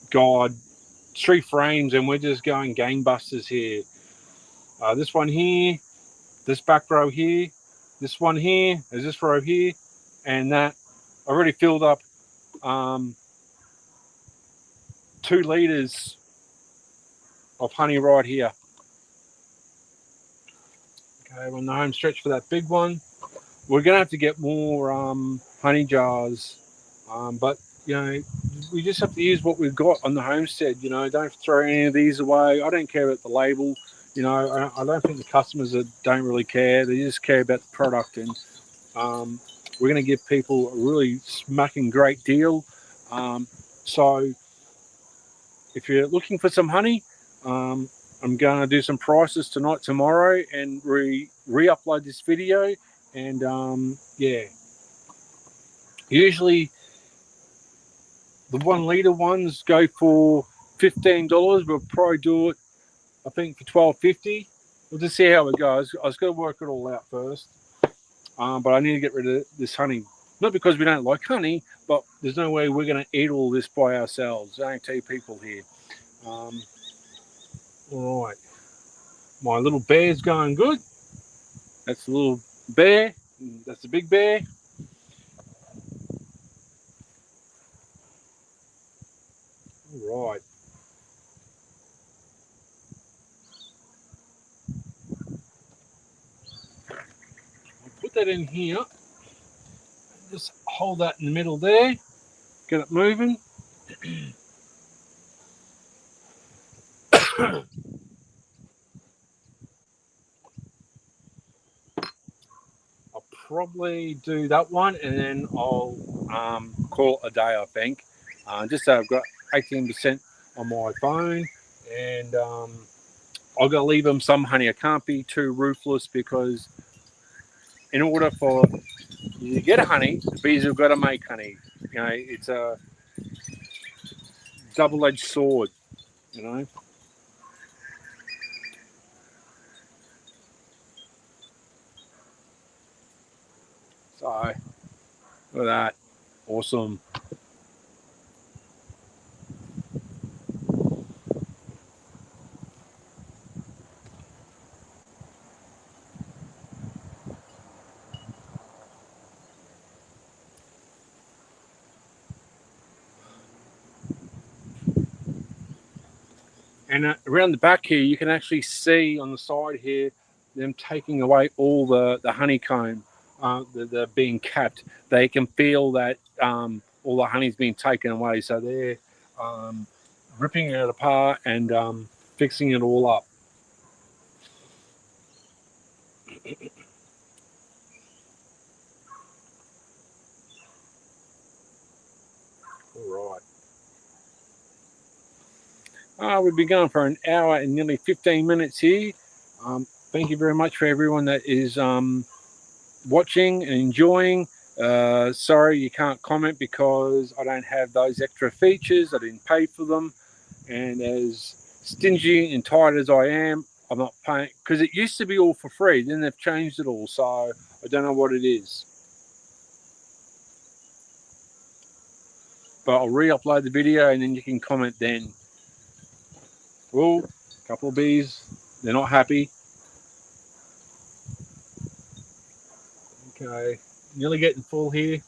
God, 3 frames and we're just going gangbusters here. This one here, this back row here, this one here, there's this row here, and that. I already filled up 2 litres of honey right here. Okay, we're on the home stretch for that big one. We're going to have to get more honey jars, but you know, we just have to use what we've got on the homestead. You know, don't throw any of these away. I don't care about the label. You know, I don't think the customers don't really care. They just care about the product, and we're going to give people a really smacking great deal. So if you're looking for some honey, I'm going to do some prices tonight, tomorrow, and re-upload this video. And yeah, usually the 1 litre ones go for $15. We'll probably do it, I think, for $12.50. We'll just see how it goes. I was going to work it all out first, but I need to get rid of this honey. Not because we don't like honey, but there's no way we're going to eat all this by ourselves. I ain't tell you people here. All right, my little bear's going good. That's the little bear. That's the big bear. All right. I'll put that in here. Just hold that in the middle there. Get it moving. I'll probably do that one and then I'll call it a day, I think. Just so I've got 18% on my phone, and I've got to leave them some honey. I can't be too ruthless because in order for you to get honey, the bees have got to make honey. You know, it's a double-edged sword, you know. So look at that. Awesome. And around the back here, you can actually see on the side here them taking away all the honeycomb that are being capped. They can feel that all the honey's being taken away. So they're ripping it apart and fixing it all up. All right. We've been going for an hour and nearly 15 minutes here. Thank you very much for everyone that is watching and enjoying. Sorry you can't comment because I don't have those extra features. I didn't pay for them. And as stingy and tight as I am, I'm not paying, because it used to be all for free. Then they've changed it all. So I don't know what it is. But I'll re-upload the video and then you can comment then. Well, a couple of bees, they're not happy. Okay, nearly getting full here.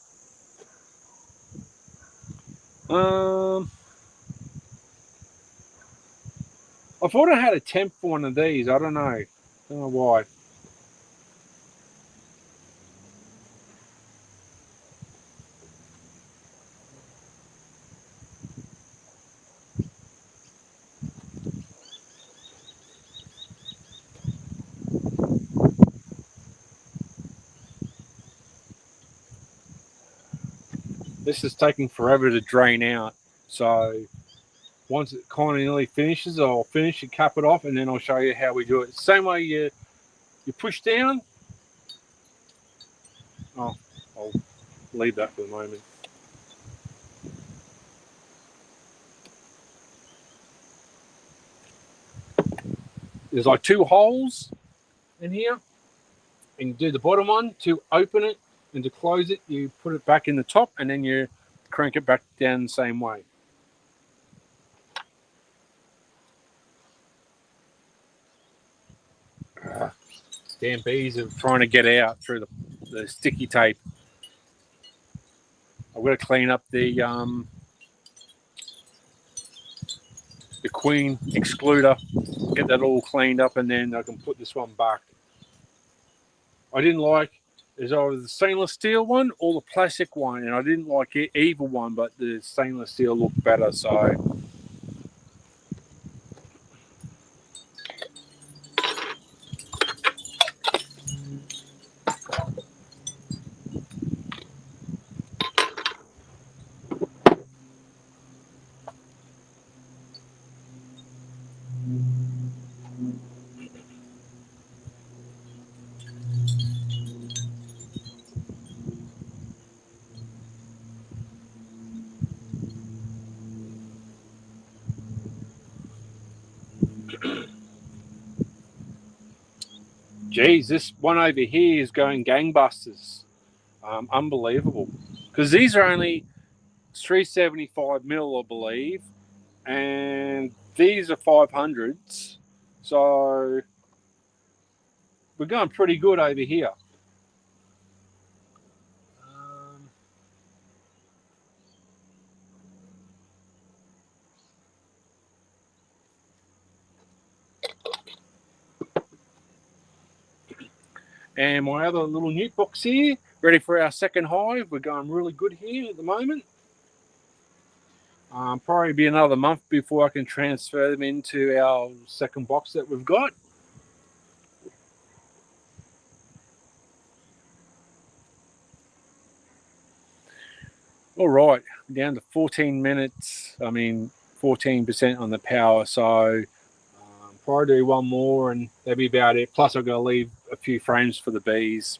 I thought I had a temp for one of these. I don't know. Don't know why. This is taking forever to drain out. So once it kind of nearly finishes, I'll finish and cap it off, and then I'll show you how we do it. Same way you push down. Oh, I'll leave that for the moment. There's like 2 holes in here, and you do the bottom one to open it, and to close it, you put it back in the top, and then you crank it back down the same way. Damn bees are trying to get out through the sticky tape. I've got to clean up the queen excluder, get that all cleaned up, and then I can put this one back. I didn't like is either the stainless steel one or the plastic one, and I didn't like either one, but the stainless steel looked better. So geez, this one over here is going gangbusters. Unbelievable. Because these are only 375 mil, I believe, and these are 500s. So we're going pretty good over here. And my other little newt box here, ready for our second hive. We're going really good here at the moment. Probably be another month before I can transfer them into our second box that we've got. All right, down to 14 minutes. 14% on the power. So probably do one more and that'll be about it. Plus I've got to leave a few frames for the bees.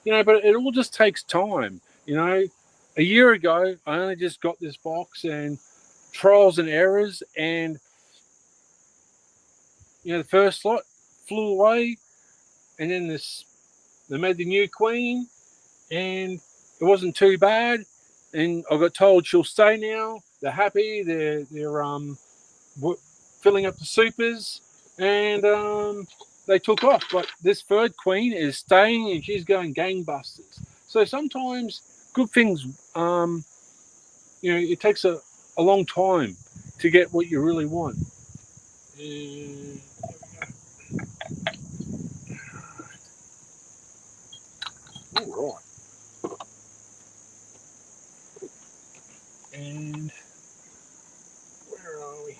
But it all just takes time. A year ago, I only just got this box and trials and errors, and the first lot flew away, and then this they made the new queen, and it wasn't too bad. And I got told she'll stay now. They're happy. They're filling up the supers, and they took off. But this third queen is staying, and she's going gangbusters. So sometimes good things, it takes a long time to get what you really want. And all right. And where are we?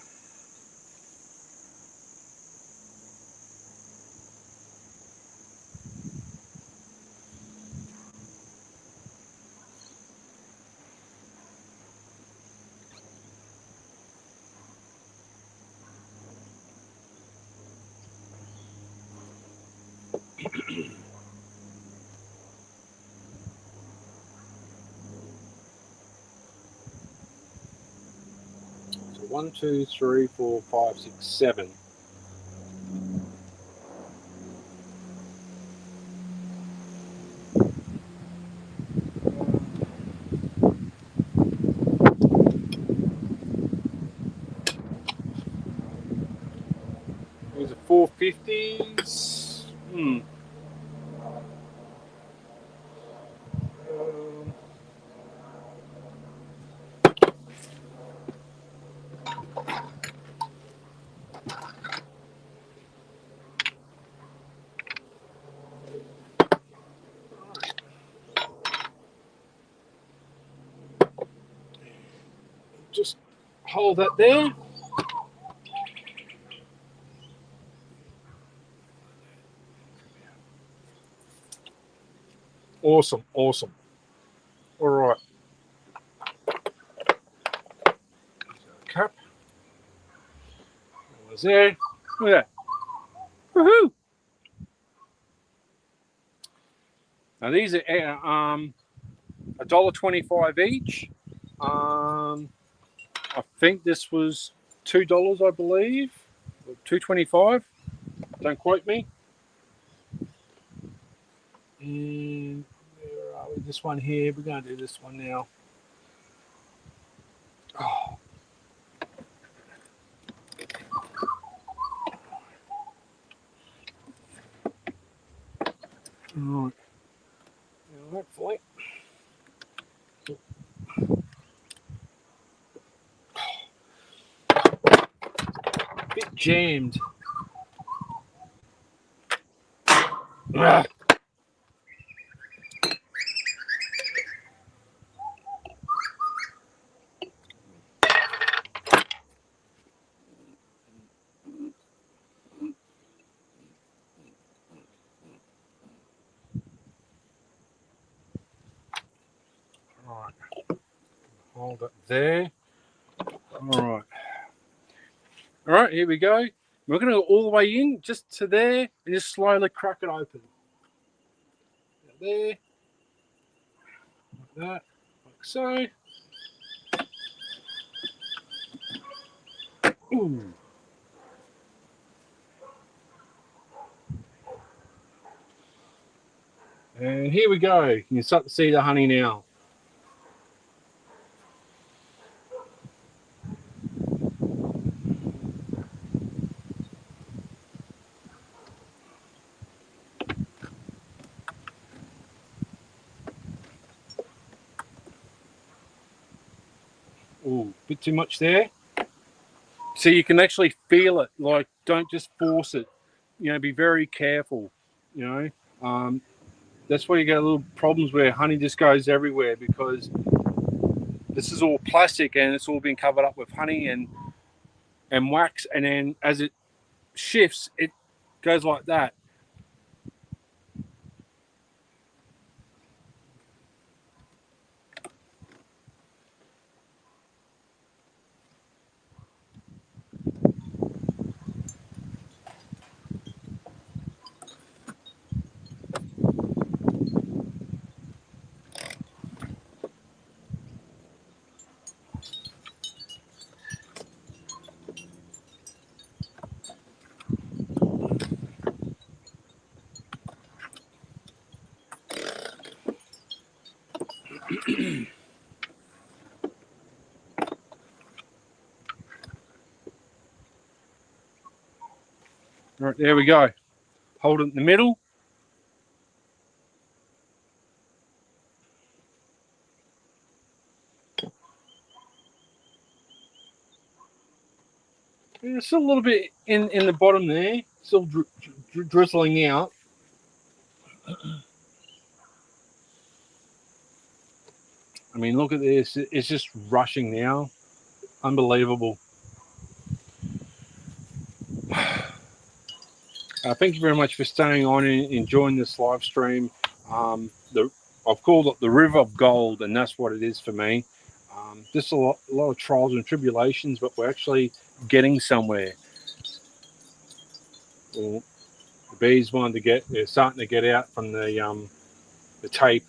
So 1, 2, 3, 4, 5, 6, 7. These are 450s. Um, just hold that there. Awesome, awesome. All right. Cap. Was there? Look at that. Woohoo! Now these are $1.25 each. I think this was $2, I believe, $2.25. Don't quote me. And where are we? This one here. We're going to do this one now. Oh. Right. Now, hopefully. A bit jammed. Ah. Right. Hold it there. All right. All right, here we go. We're going to go all the way in, just to there, and just slowly crack it open. There. Like that. Like so. Ooh. And here we go. You can start to see the honey now. Ooh, bit too much there. So you can actually feel it. Like, don't just force it. Be very careful. That's where you get little problems where honey just goes everywhere, because this is all plastic and it's all been covered up with honey and wax, and then as it shifts, it goes like that. All right, there we go. Hold it in the middle. There's still a little bit in the bottom there, still drizzling out. I mean, look at this. It's just rushing now. Unbelievable. Thank you very much for staying on and enjoying this live stream. I've called it the River of Gold, and that's what it is for me. Just a lot of trials and tribulations, but we're actually getting somewhere. Well, the bees they're starting to get out from the tape.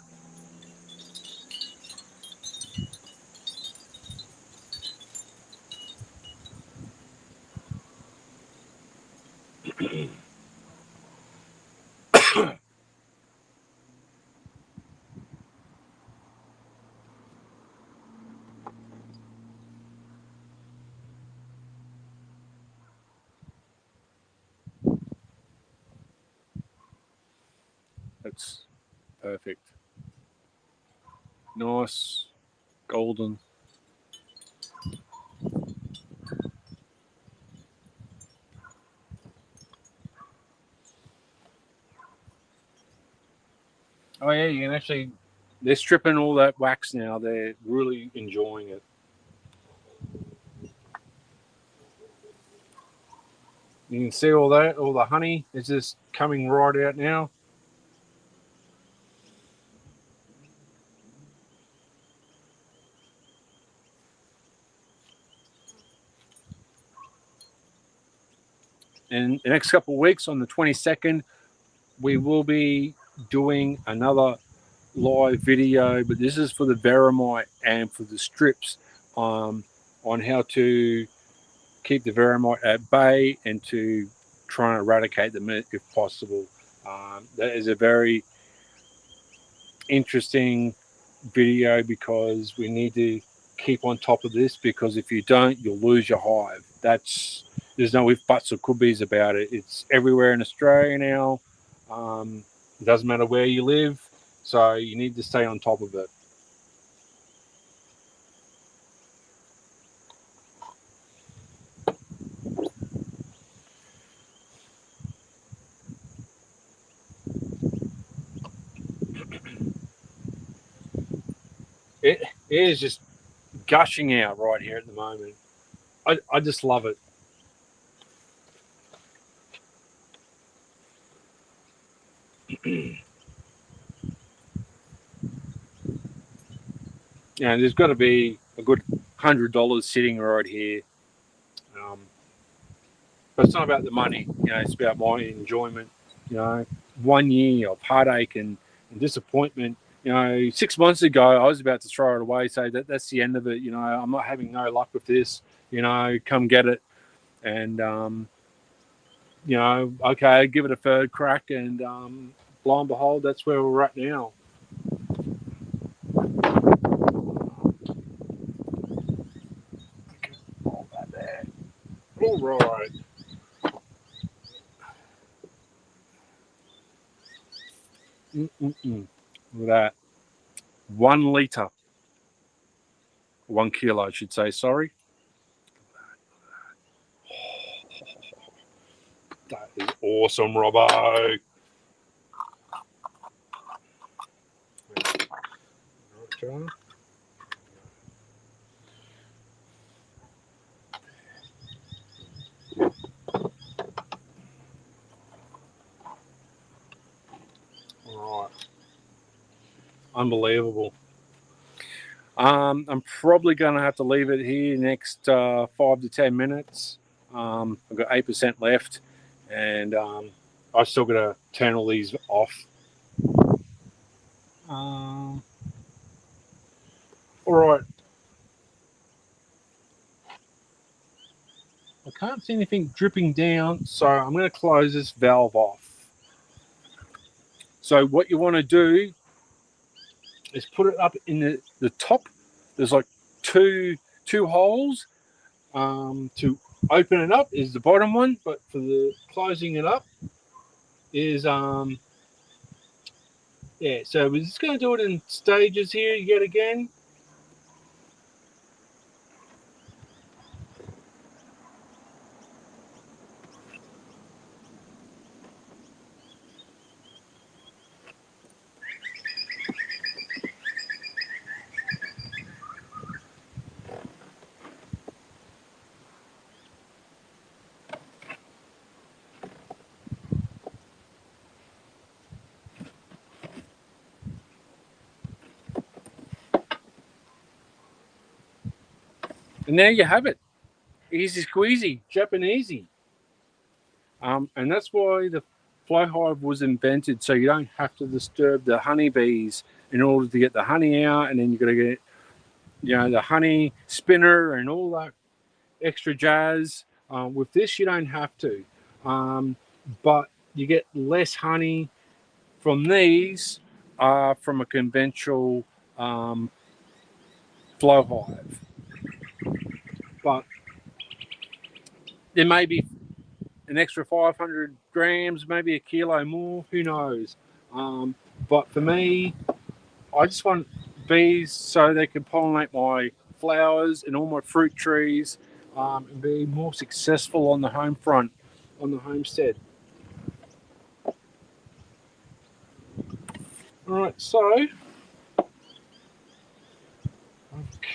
That's perfect. Nice, golden. Oh yeah, you can actually. They're stripping all that wax now. They're really enjoying it. You can see all that, all the honey is just coming right out now. In the next couple of weeks, on the 22nd, we will be doing another live video, but this is for the veramite and for the strips on how to keep the veramite at bay and to try and eradicate them if possible. That is a very interesting video because we need to keep on top of this, because if you don't, you'll lose your hive. There's no if, buts, or could be's about it. It's everywhere in Australia now. It doesn't matter where you live, so you need to stay on top of it. It is just gushing out right here at the moment. I just love it. There's got to be a good $100 sitting right here. But it's not about the money, it's about my enjoyment. 1 year of heartache and disappointment. 6 months ago, I was about to throw it away, say that's the end of it. I'm not having no luck with this. Come get it. And, okay, give it a third crack. And lo and behold, that's where we're at now. All right. Look at that. 1 litre. 1 kilo, I should say. Sorry. That is awesome, Robbo. All right. Unbelievable. I'm probably going to have to leave it here next 5 to 10 minutes. I've got 8% left, and I've still got to turn all these off. All right. I can't see anything dripping down, so I'm going to close this valve off. So what you want to do is put it up in the top. There's like two holes to open it up is the bottom one, but for the closing it up is yeah. So we're just going to do it in stages here yet again. And there you have it. Easy squeezy, Japanesey. And that's why the fly hive was invented, so you don't have to disturb the honeybees in order to get the honey out, and then you've got to get, the honey spinner and all that extra jazz. With this, you don't have to, but you get less honey from these from a conventional flow hive. But there may be an extra 500 grams, maybe a kilo more, who knows. But for me, I just want bees so they can pollinate my flowers and all my fruit trees, and be more successful on the home front, on the homestead. All right, so I've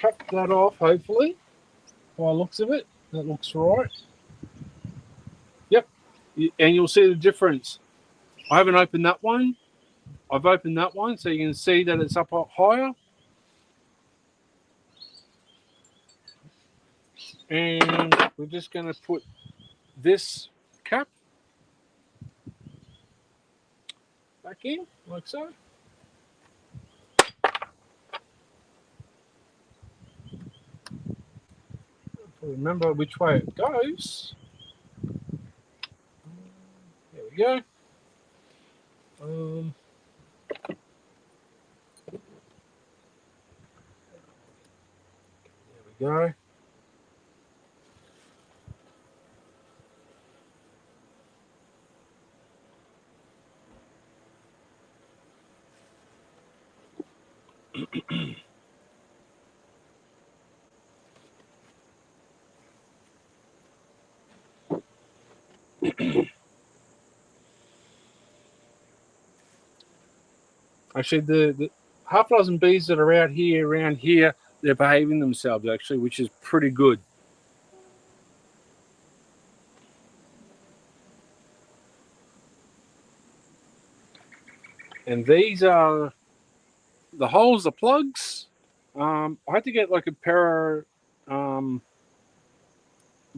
cut that off, hopefully, by the looks of it. That looks right. Yep, and you'll see the difference. I haven't opened that one. I've opened that one, so you can see that it's up higher. And we're just going to put this cap back in, like so. Remember which way it goes. There we go. There we go. Actually, the half dozen bees that are out here, around here, they're behaving themselves, actually, which is pretty good. And these are the holes, the plugs. I had to get like a pair of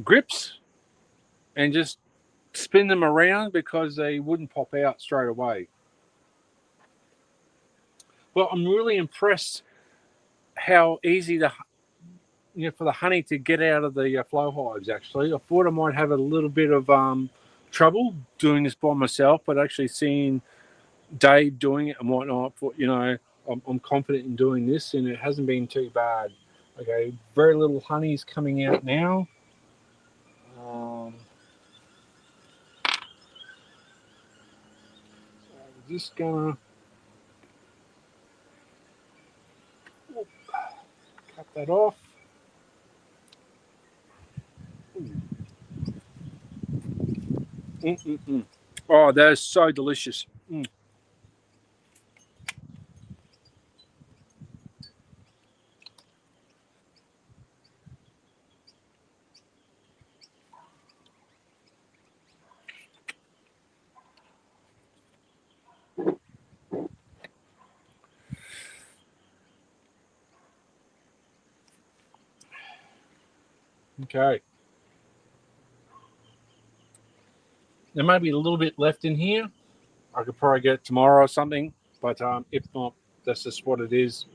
grips and just spin them around because they wouldn't pop out straight away. Well, I'm really impressed how easy for the honey to get out of the flow hives. Actually, I thought I might have a little bit of trouble doing this by myself, but actually seeing Dave doing it and whatnot, I'm confident in doing this, and it hasn't been too bad. Okay, very little honey is coming out now. I'm just gonna cut that off. Oh, that is so delicious. Okay. There may be a little bit left in here. I could probably get it tomorrow or something, but if not, that's just what it is.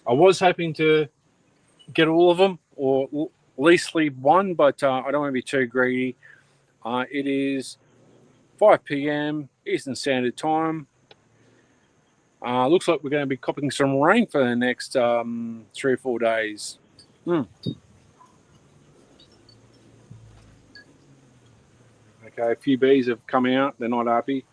I was hoping to get all of them, or at least leave one, but I don't want to be too greedy. It is 5 p.m. Eastern Standard Time. Looks like we're going to be copping some rain for the next 3 or 4 days. Okay, a few bees have come out. They're not happy.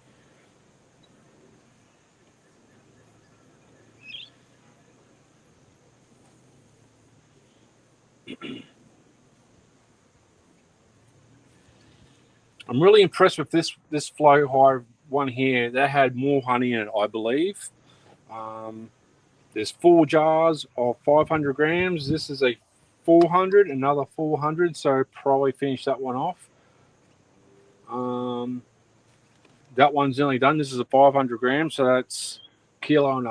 I'm really impressed with this Flow Hive one here. That had more honey in it, I believe. There's 4 jars of 500 grams. This is a 400, another 400, so probably finish that one off. That one's nearly done. This is a 500 grams, so that's 1.5 kilos.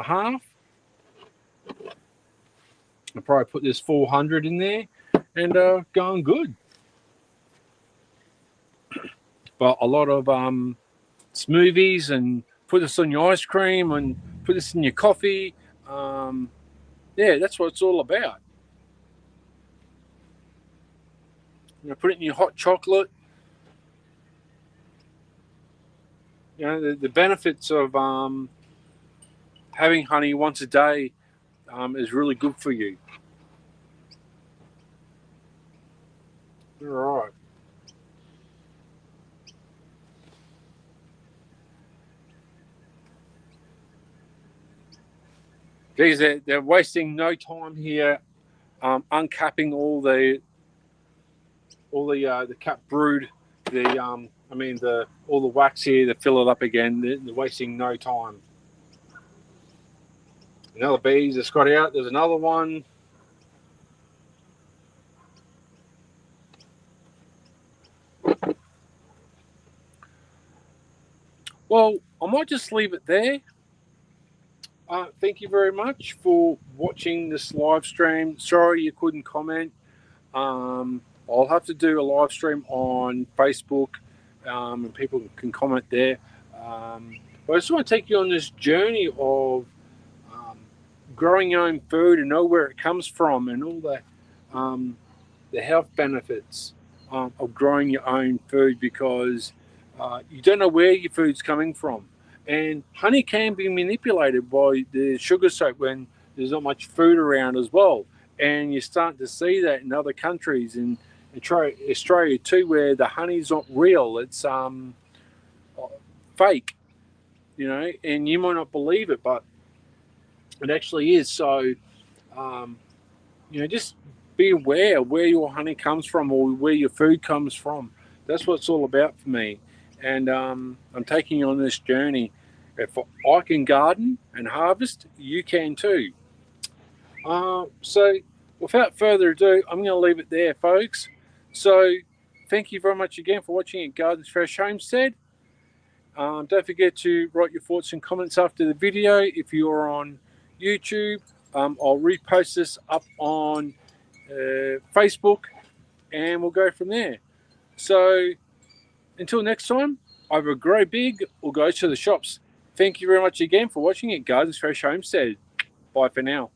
I'll probably put this 400 in there, and going good. But a lot of smoothies, and put this on your ice cream, and put this in your coffee. Yeah, that's what it's all about. Put it in your hot chocolate. The benefits of having honey once a day is really good for you. All right. Geez, they're wasting no time here, uncapping all the cap brood, all the wax here to fill it up again. They're wasting no time. Another bees that's got out. There's another one. Well, I might just leave it there. Thank you very much for watching this live stream. Sorry you couldn't comment. I'll have to do a live stream on Facebook, and people can comment there. But I just want to take you on this journey of growing your own food and know where it comes from, and all the health benefits of growing your own food, because you don't know where your food's coming from. And honey can be manipulated by the sugar soap when there's not much food around as well. And you're starting to see that in other countries, and Australia too, where the honey's not real. It's fake, and you might not believe it, but it actually is. So, just be aware where your honey comes from, or where your food comes from. That's what it's all about for me. And I'm taking you on this journey. If I can garden and harvest, you can too. So without further ado, I'm going to leave it there, folks. So thank you very much again for watching at Gardens Fresh Homestead. Don't forget to write your thoughts and comments after the video. If you're on YouTube, I'll repost this up on Facebook, and we'll go from there. So until next time, either grow big or go to the shops. Thank you very much again for watching at Gardens Fresh Homestead. Bye for now.